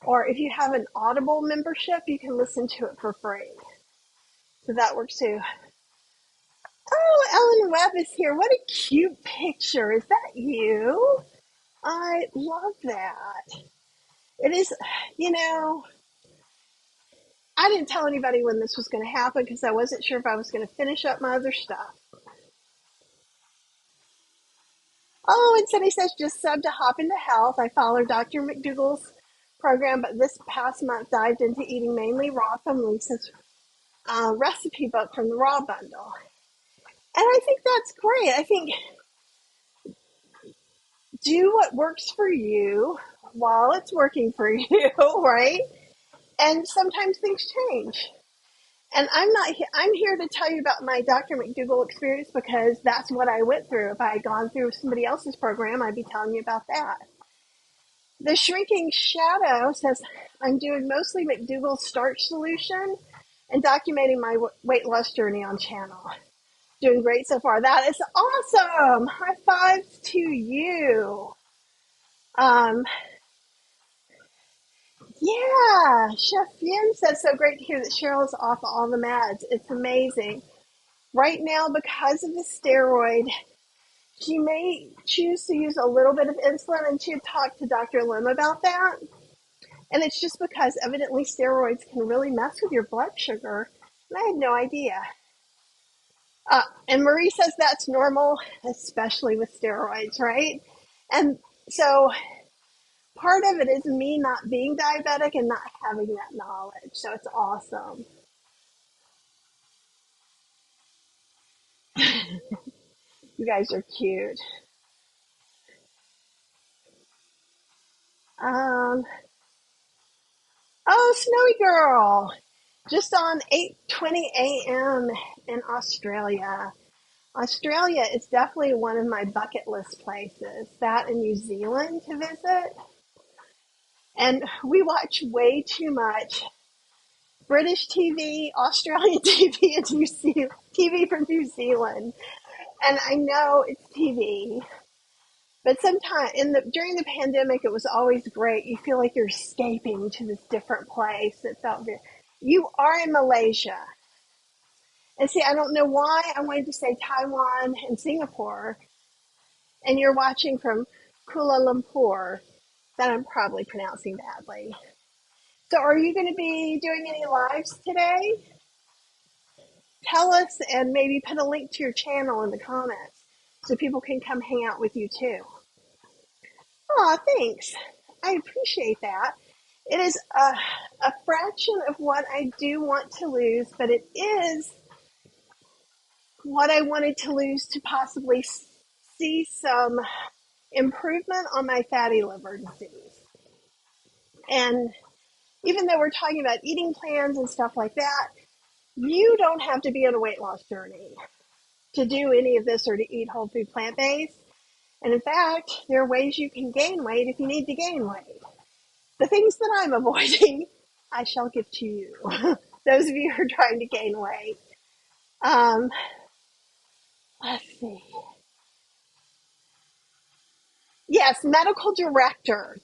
or if you have an Audible membership, you can listen to it for free. So that works too. Oh, Ellen Webb is here. What a cute picture. Is that you? I love that. It is, you know, I didn't tell anybody when this was going to happen because I wasn't sure if I was going to finish up my other stuff. Oh, and somebody says just sub to Hop into Health. I follow Dr. McDougall's program, but this past month dived into eating mainly raw from Lisa's recipe book from the Raw Bundle. And I think that's great. I think do what works for you while it's working for you, right? And sometimes things change. And I'm here to tell you about my Dr. McDougall experience because that's what I went through. If I had gone through somebody else's program, I'd be telling you about that. The Shrinking Shadow says, I'm doing mostly McDougall's Starch Solution and documenting my weight loss journey on channel. Doing great so far. That is awesome. High fives to you. Yeah, Chef Yin says, so great to hear that Cheryl is off all the meds. It's amazing. Right now, because of the steroid, she may choose to use a little bit of insulin, and she had talked to Dr. Lim about that. And it's just because evidently steroids can really mess with your blood sugar. And I had no idea. And Marie says that's normal, especially with steroids, right? And so part of it is me not being diabetic and not having that knowledge. So it's awesome. You guys are cute. Um, oh, Snowy Girl, just on 8:20 a.m. in Australia. Australia is definitely one of my bucket list places. That and New Zealand to visit. And we watch way too much British TV, Australian TV, and TV from New Zealand. And I know it's TV, but sometimes during the pandemic, it was always great. You feel like you're escaping to this different place. It felt very. You are in Malaysia, and see, I don't know why I wanted to say Taiwan and Singapore, and you're watching from Kuala Lumpur. That I'm probably pronouncing badly. So, are you going to be doing any lives today? Tell us and maybe put a link to your channel in the comments so people can come hang out with you too. Aw, thanks. I appreciate that. It is a fraction of what I do want to lose, but it is what I wanted to lose to possibly see some improvement on my fatty liver disease. And even though we're talking about eating plans and stuff like that, you don't have to be on a weight loss journey to do any of this or to eat whole food plant based. And in fact, there are ways you can gain weight if you need to gain weight. The things that I'm avoiding, I shall give to you. Those of you who are trying to gain weight. Um, let's see. Yes, medical director.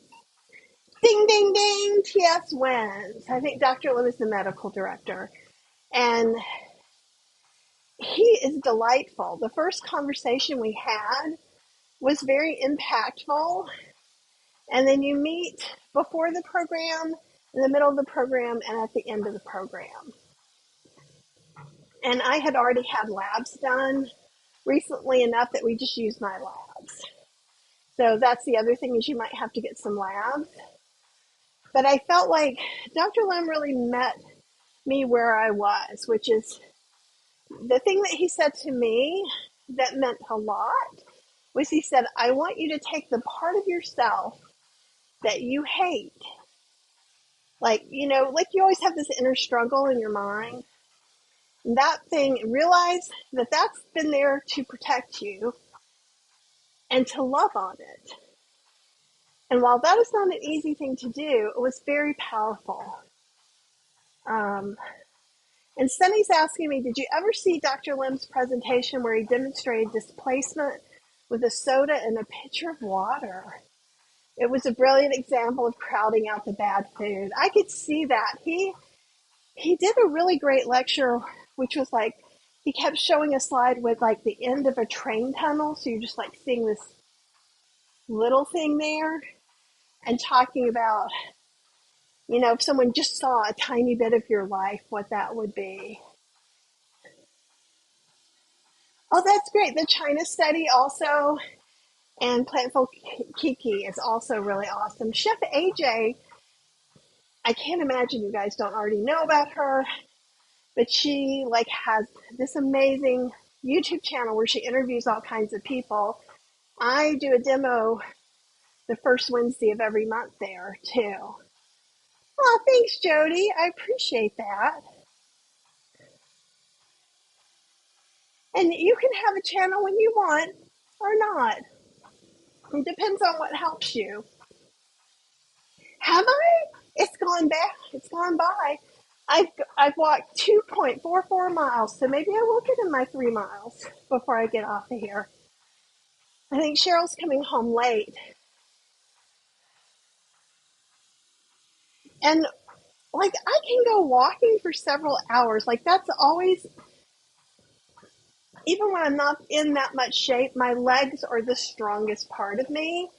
Ding, ding, ding. TS wins. I think Dr. Lim is the medical director. And he is delightful. The first conversation we had was very impactful. And then you meet before the program, in the middle of the program, and at the end of the program. And I had already had labs done recently enough that we just used my labs. So that's the other thing is you might have to get some labs. But I felt like Dr. Lim really met me where I was, which is the thing that he said to me that meant a lot was he said, I want you to take the part of yourself that you hate. Like, like you always have this inner struggle in your mind. And that thing, realize that that's been there to protect you and to love on it. And while that is not an easy thing to do, it was very powerful. And Sunny's asking me, did you ever see Dr. Lim's presentation where he demonstrated displacement with a soda and a pitcher of water? It was a brilliant example of crowding out the bad food. I could see that. He did a really great lecture, which was like, he kept showing a slide with like the end of a train tunnel. So you're just like seeing this little thing there and talking about, if someone just saw a tiny bit of your life, what that would be. Oh, that's great. The China study also, and Plantful Kiki is also really awesome. Chef AJ, I can't imagine you guys don't already know about her, but she has this amazing YouTube channel where she interviews all kinds of people. I do a demo the first Wednesday of every month there too. Oh, thanks, Jody. I appreciate that. And you can have a channel when you want or not. It depends on what helps you. Have I? It's gone back. It's gone by. I've walked 2.44 miles, so maybe I will get in my 3 miles before I get off of here. I think Cheryl's coming home late. And I can go walking for several hours. That's always, even when I'm not in that much shape, my legs are the strongest part of me.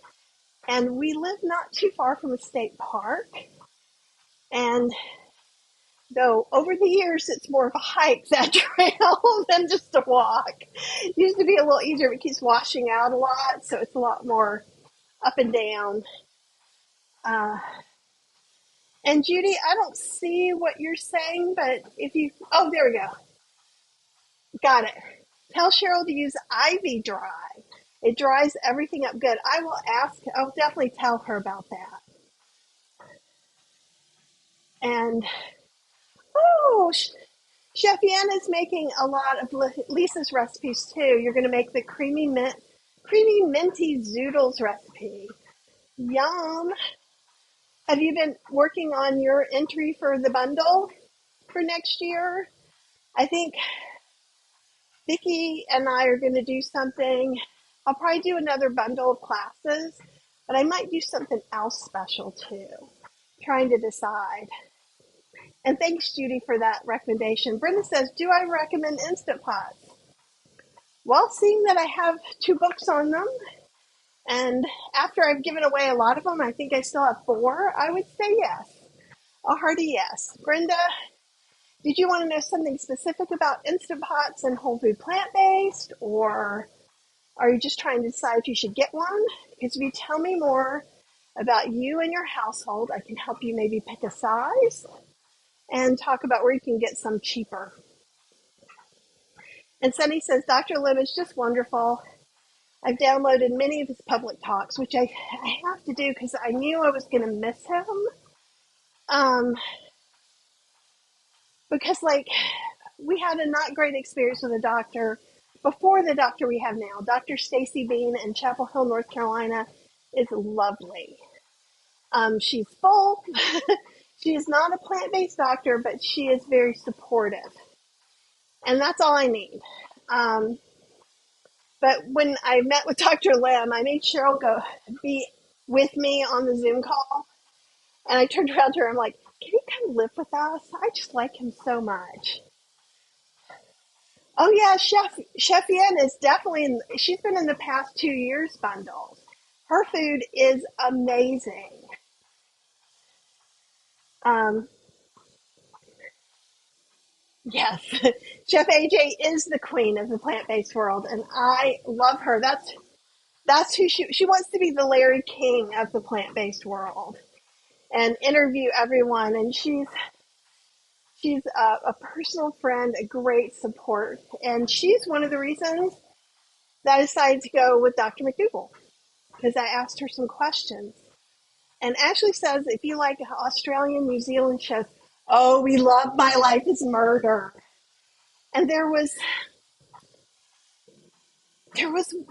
And we live not too far from a state park. And though over the years, it's more of a hike, that trail, than just a walk. It used to be a little easier, but it keeps washing out a lot, so it's a lot more up and down. Uh, and Judy, I don't see what you're saying, but if you, oh, there we go. Got it. Tell Cheryl to use Ivy Dry. It dries everything up good. I will ask, I'll definitely tell her about that. And, oh, Chef Yan is making a lot of Lisa's recipes too. You're going to make the creamy minty zoodles recipe. Yum. Have you been working on your entry for the bundle for next year? I think Vicki and I are going to do something. I'll probably do another bundle of classes, but I might do something else special too. Trying to decide. And thanks, Judy, for that recommendation. Brenda says, do I recommend Instant Pots? Well, seeing that I have 2 books on them, and after I've given away a lot of them, I think I still have 4, I would say yes. A hearty yes. Brenda, did you want to know something specific about Instant Pots and whole food plant-based, or are you just trying to decide if you should get one? Because if you tell me more about you and your household, I can help you maybe pick a size and talk about where you can get some cheaper. And Sunny says, Dr. Lim is just wonderful. I've downloaded many of his public talks, which I have to do because I knew I was going to miss him. Because, like, we had a not great experience with a doctor before the doctor we have now. Dr. Stacy Bean in Chapel Hill, North Carolina is lovely. She's full. She is not a plant-based doctor, but she is very supportive. And that's all I need. But when I met with Dr. Lim, I made Cheryl go be with me on the Zoom call. And I turned around to her. I'm like, can you come live with us? I just like him so much. Oh, yeah, Chef Yen is definitely, she's been in the past 2 years bundles. Her food is amazing. Um, yes, Chef AJ is the queen of the plant-based world, and I love her. That's who she wants to be, the Larry King of the plant-based world, and interview everyone. And she's a personal friend, a great support, and she's one of the reasons that I decided to go with Dr. McDougall, because I asked her some questions. And Ashley says, if you like Australian, New Zealand shows, oh, we love My Life is Murder. And there was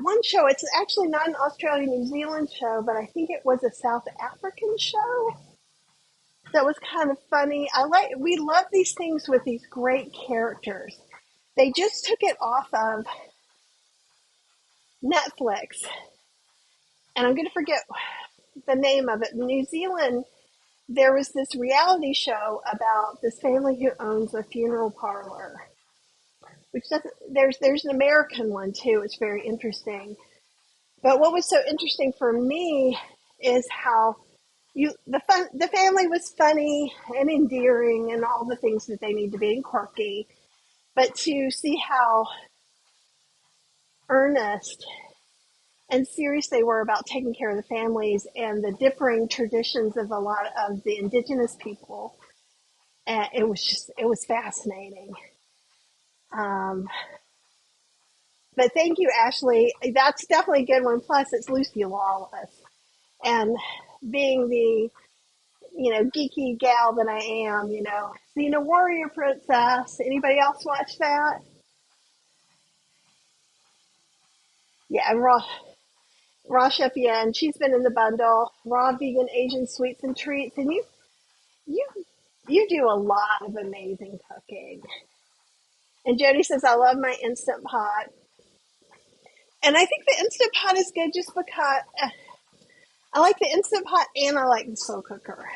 one show, it's actually not an Australian, New Zealand show, but I think it was a South African show that was kind of funny. We love these things with these great characters. They just took it off of Netflix, and I'm going to forget the name of it. In New Zealand, there was this reality show about this family who owns a funeral parlor. Which doesn't, there's an American one too. It's very interesting. But what was so interesting for me is how the family was funny and endearing and all the things that they need to be, and quirky. But to see how earnest and serious they were about taking care of the families and the differing traditions of a lot of the indigenous people, it was fascinating. But thank you, Ashley. That's definitely a good one. Plus, it's Lucy Lawless. And being the, geeky gal that I am, Xena Warrior Princess. Anybody else watch that? Yeah, Raw Chef Yen. She's been in the bundle. Raw Vegan Asian Sweets and Treats. And you, you do a lot of amazing cooking. And Jody says, I love my Instant Pot. And I think the Instant Pot is good just because I like the Instant Pot and I like the slow cooker.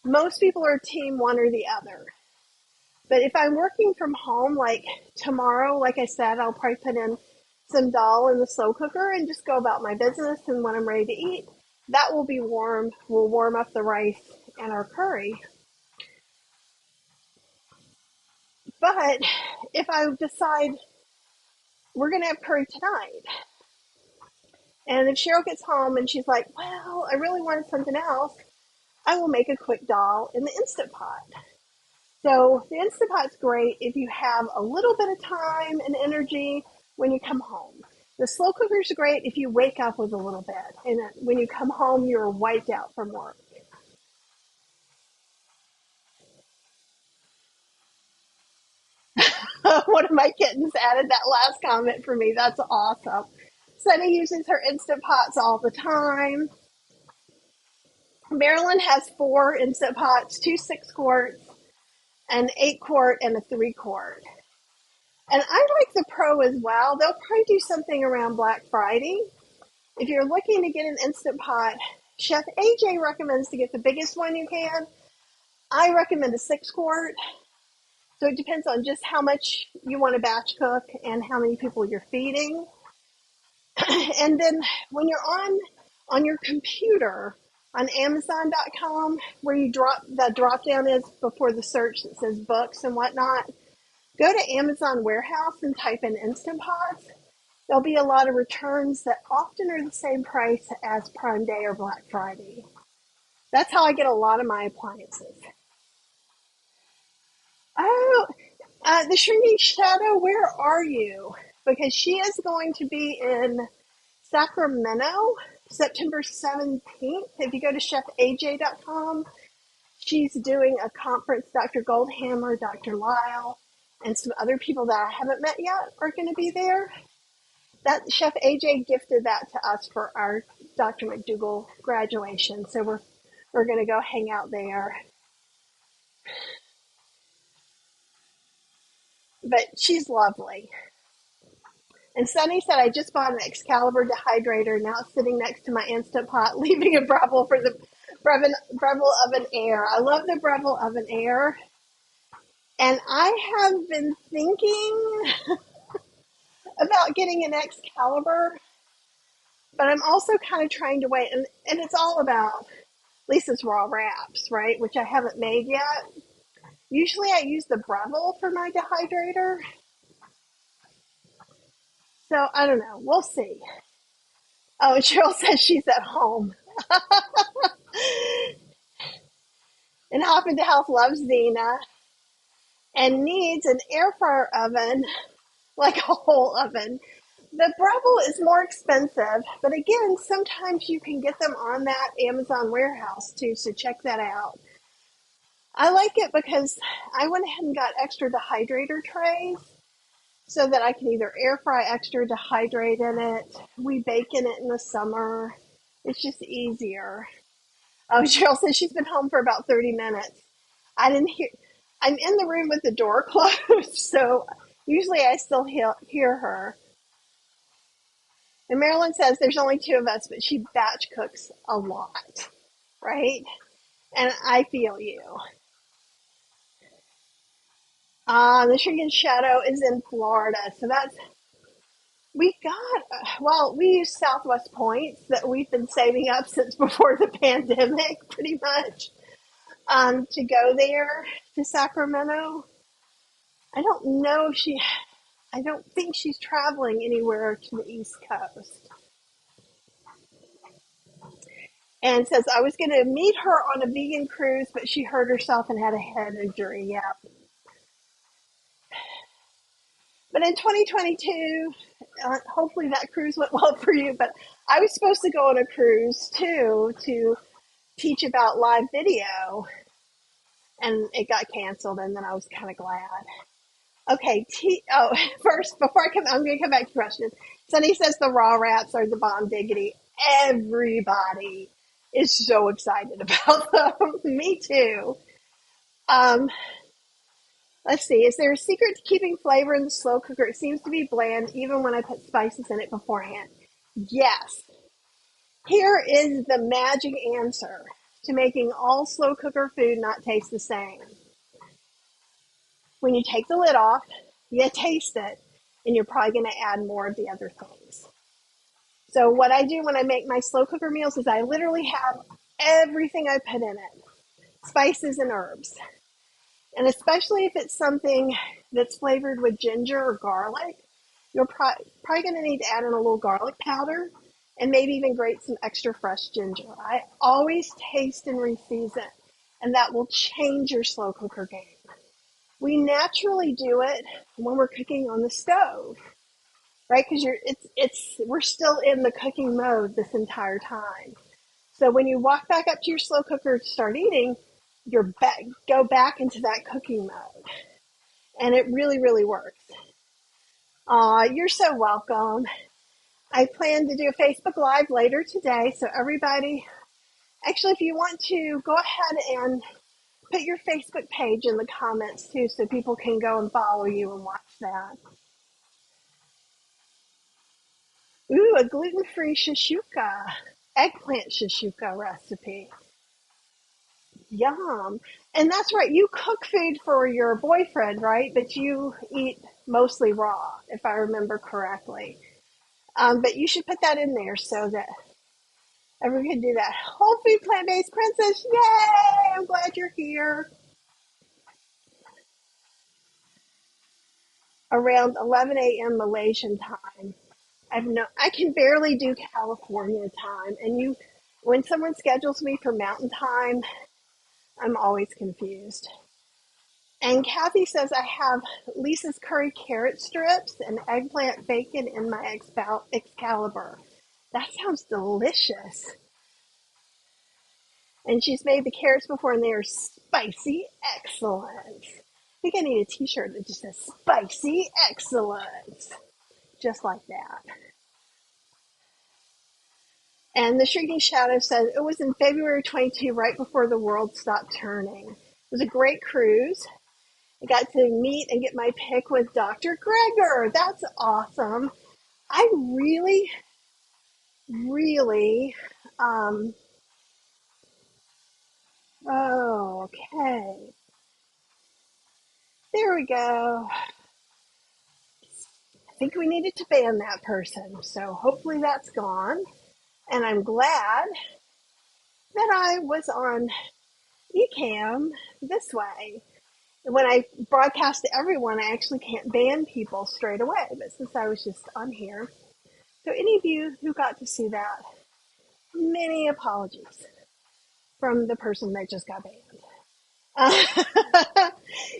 Most people are team one or the other. But if I'm working from home, like tomorrow, like I said, I'll probably put in some dal in the slow cooker and just go about my business. And when I'm ready to eat, that will be warm. We'll warm up the rice and our curry. But if I decide we're going to have curry tonight, and if Cheryl gets home and she's like, well, I really wanted something else, I will make a quick dal in the Instant Pot. So the Instant Pot's great if you have a little bit of time and energy when you come home. The slow cooker's great if you wake up with a little bit, and when you come home, you're wiped out from work. One of my kittens added that last comment for me. That's awesome. Sunny uses her Instant Pots all the time. Marilyn has 4 Instant Pots, 2 6-quarts, an 8-quart, and a 3-quart. And I like the Pro as well. They'll probably do something around Black Friday. If you're looking to get an Instant Pot, Chef AJ recommends to get the biggest one you can. I recommend a 6-quart. So it depends on just how much you want to batch cook and how many people you're feeding. And then when you're on your computer on Amazon.com, where you drop down is before the search that says books and whatnot, go to Amazon Warehouse and type in Instant Pots. There'll be a lot of returns that often are the same price as Prime Day or Black Friday. That's how I get a lot of my appliances. Oh, the Shrinking Shadow, where are you? Because she is going to be in Sacramento, September 17th. If you go to chefaj.com, she's doing a conference. Dr. Goldhammer, Dr. Lyle, and some other people that I haven't met yet are going to be there. That Chef AJ gifted that to us for our Dr. McDougall graduation. So we're going to go hang out there. But she's lovely. And Sunny said, I just bought an Excalibur dehydrator. Now it's sitting next to my Instant Pot, leaving a Breville for the Breville Oven Air. I love the Breville Oven Air. And I have been thinking about getting an Excalibur, but I'm also kind of trying to wait. And it's all about Lisa's Raw Wraps, right? Which I haven't made yet. Usually I use the Breville for my dehydrator. So I don't know. We'll see. Oh, Cheryl says she's at home. And Hop into Health loves Xena and needs an air fryer oven, like a whole oven. The Breville is more expensive, but again, sometimes you can get them on that Amazon warehouse too, so check that out. I like it because I went ahead and got extra dehydrator trays so that I can either air fry extra, dehydrate in it. We bake in it in the summer. It's just easier. Oh, Cheryl says she's been home for about 30 minutes. I didn't hear. I'm in the room with the door closed, so usually I still hear her. And Marilyn says there's only 2 of us, but she batch cooks a lot, right? And I feel you. The Shrinking Shadow is in Florida, so we use Southwest points that we've been saving up since before the pandemic, pretty much, to go there to Sacramento. I don't think she's traveling anywhere to the East Coast. And says, I was going to meet her on a vegan cruise, but she hurt herself and had a head injury. Yeah. But in 2022, hopefully that cruise went well for you. But I was supposed to go on a cruise too to teach about live video, and it got canceled, and then I was kind of glad. Okay, first, before I'm going to come back to questions. Sunny says the raw wraps are the bomb diggity. Everybody is so excited about them. Me too. Let's see. Is there a secret to keeping flavor in the slow cooker? It seems to be bland even when I put spices in it beforehand. Yes. Here is the magic answer to making all slow cooker food not taste the same. When you take the lid off, you taste it, and you're probably going to add more of the other things. So what I do when I make my slow cooker meals is I literally have everything I put in it, spices and herbs. And especially if it's something that's flavored with ginger or garlic, you're probably going to need to add in a little garlic powder and maybe even grate some extra fresh ginger. I always taste and reseason, and that will change your slow cooker game. We naturally do it when we're cooking on the stove, right? Because we're still in the cooking mode this entire time. So when you walk back up to your slow cooker to start eating, go back into that cooking mode, and it really, really works. Aw, you're so welcome. I plan to do a Facebook Live later today, so everybody, actually, if you want to, go ahead and put your Facebook page in the comments too, so people can go and follow you and watch that. Ooh, a gluten-free shashuka, eggplant shashuka recipe. Yum. And that's right, you cook food for your boyfriend, right? But you eat mostly raw, if I remember correctly. But you should put that in there so that everyone can do that. Whole food plant-based princess, yay! I'm glad you're here. Around 11 a.m. Malaysian time. I can barely do California time. And when someone schedules me for mountain time, I'm always confused. And Kathy says I have Lisa's curry carrot strips and eggplant bacon in my Excalibur. That sounds delicious. And she's made the carrots before and they are spicy excellence. I think I need a t-shirt that just says spicy excellence. Just like that. And the Shrieking Shadow says it was in February 22, right before the world stopped turning. It was a great cruise. I got to meet and get my pick with Dr. Greger. That's awesome. I really, really, oh, okay. There we go. I think we needed to ban that person. So hopefully that's gone. And I'm glad that I was on Ecamm this way. When I broadcast to everyone, I actually can't ban people straight away. But since I was just on here, so any of you who got to see that, many apologies from the person that just got banned.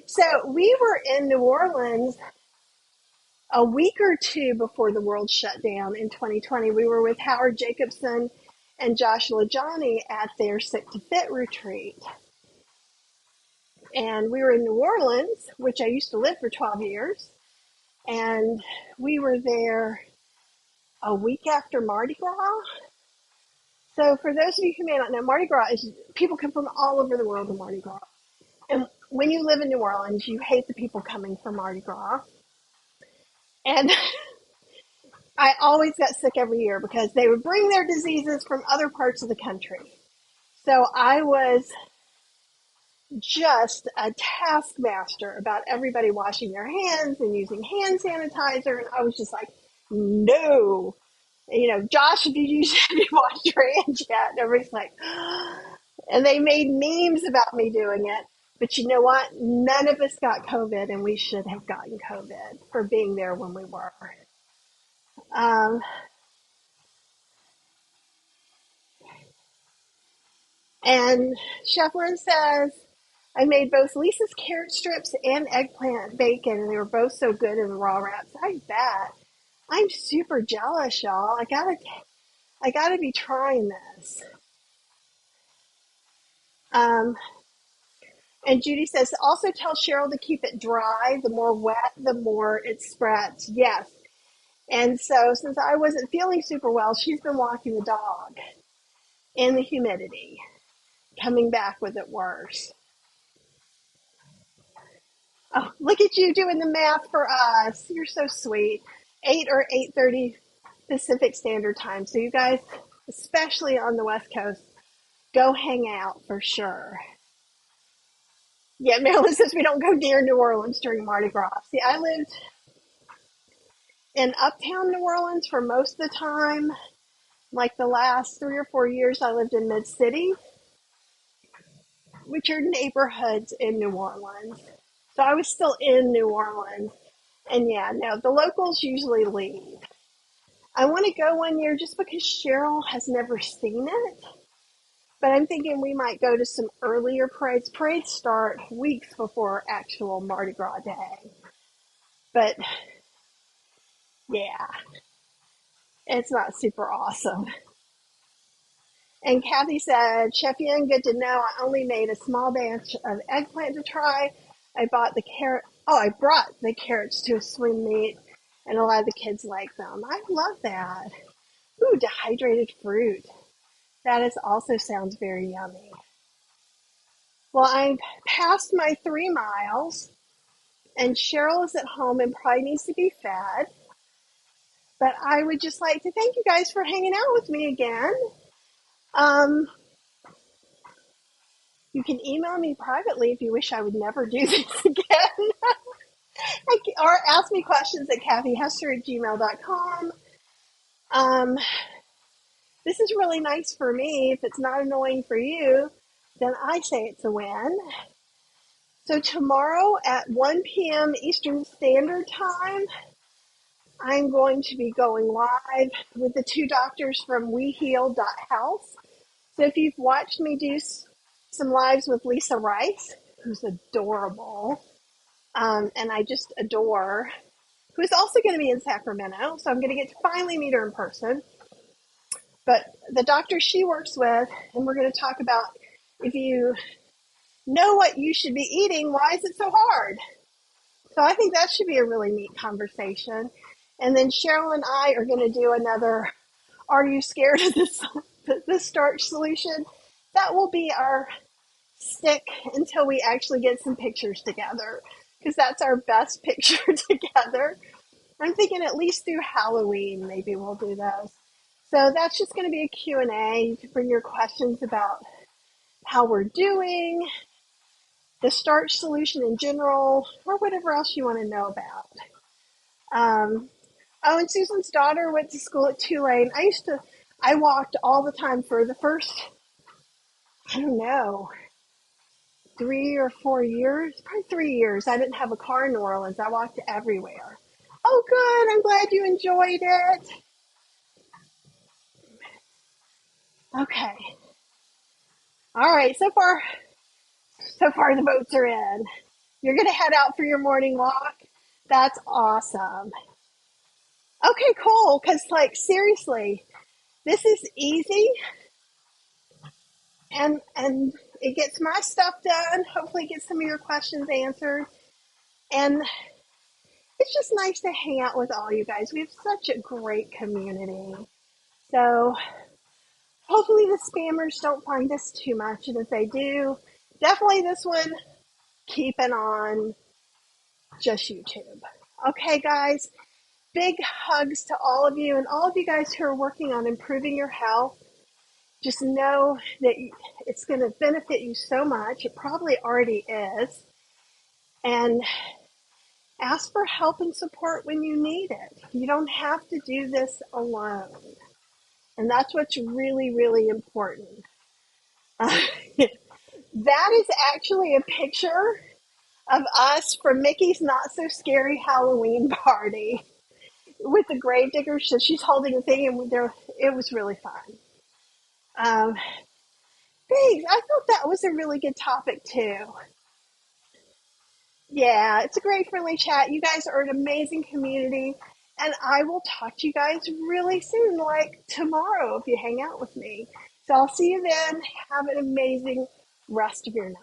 So we were in New Orleans a week or two before the world shut down in 2020. We were with Howard Jacobson and Josh LaJohny at their Sick to Fit retreat. And we were in New Orleans, which I used to live for 12 years. And we were there a week after Mardi Gras. So for those of you who may not know, Mardi Gras is people come from all over the world to Mardi Gras. And when you live in New Orleans, you hate the people coming from Mardi Gras. And I always got sick every year because they would bring their diseases from other parts of the country. So I was just a taskmaster about everybody washing their hands and using hand sanitizer. And I was just like, no. Josh, have you washed your hands yet? And everybody's like, and they made memes about me doing it. But you know what? None of us got COVID, and we should have gotten COVID for being there when we were. Um, and Shefflin says, I made both Lisa's carrot strips and eggplant bacon, and they were both so good in the raw wraps. I bet. I'm super jealous, y'all. I gotta be trying this. And Judy says, also tell Cheryl to keep it dry. The more wet, the more it spreads. Yes. And so since I wasn't feeling super well, she's been walking the dog in the humidity, coming back with it worse. Oh, look at you doing the math for us. You're so sweet. 8 or 8:30 Pacific Standard Time. So you guys, especially on the West Coast, go hang out for sure. Yeah, Marilyn says we don't go near New Orleans during Mardi Gras. See, I lived in uptown New Orleans for most of the time. Like the last 3 or 4 years, I lived in Mid-City. which are neighborhoods in New Orleans. So I was still in New Orleans. And yeah, no, the locals usually leave. I want to go one year just because Cheryl has never seen it. But I'm thinking we might go to some earlier parades. Parades start weeks before actual Mardi Gras Day. But yeah, it's not super awesome. And Kathy said, Chef Yen, good to know. I only made a small batch of eggplant to try. I bought the carrot. Oh, I brought the carrots to a swim meet, and a lot of the kids like them. I love that. Ooh, dehydrated fruit. That is also sounds very yummy. Well, I'm past my 3 miles, and Cheryl is at home and probably needs to be fed. But I would just like to thank you guys for hanging out with me again. Um, you can email me privately if you wish I would never do this again. Or ask me questions at kathyhester@gmail.com. Um, this is really nice for me. If it's not annoying for you, then I say it's a win. So tomorrow at 1 p.m. Eastern Standard Time, I'm going to be going live with the two doctors from WeHeal.health. So if you've watched me do some lives with Lisa Rice, who's adorable, and I just adore, who's also going to be in Sacramento, so I'm going to get to finally meet her in person. But the doctor she works with, and we're going to talk about if you know what you should be eating, why is it so hard? So I think that should be a really neat conversation. And then Cheryl and I are going to do another Are You Scared of the Starch Solution? That will be our stick until we actually get some pictures together, because that's our best picture together. I'm thinking at least through Halloween, maybe we'll do those. So that's just going to be a Q&A. You can bring your questions about how we're doing, the starch solution in general, or whatever else you want to know about. Oh, and Susan's daughter went to school at Tulane. I walked all the time for the first, I don't know, 3 or 4 years, probably 3 years. I didn't have a car in New Orleans. I walked everywhere. Oh, good. I'm glad you enjoyed it. Okay. All right. So far the boats are in. You're going to head out for your morning walk. That's awesome. Okay, cool. Because, like, seriously, this is easy, and it gets my stuff done. Hopefully, get some of your questions answered. And it's just nice to hang out with all you guys. We have such a great community. So hopefully the spammers don't find us too much. And if they do, definitely this one, keep it on just YouTube. Okay, guys, big hugs to all of you and all of you guys who are working on improving your health. Just know that it's going to benefit you so much. It probably already is. And ask for help and support when you need it. You don't have to do this alone. And that's what's really, really important. That is actually a picture of us from Mickey's Not So Scary Halloween party with the Gravedigger. So she's holding the thing, and it was really fun. Um, Thanks. I thought that was a really good topic too. Yeah, it's a great friendly chat. You guys are an amazing community, and I will talk to you guys really soon, like tomorrow if you hang out with me. So I'll see you then. Have an amazing rest of your night.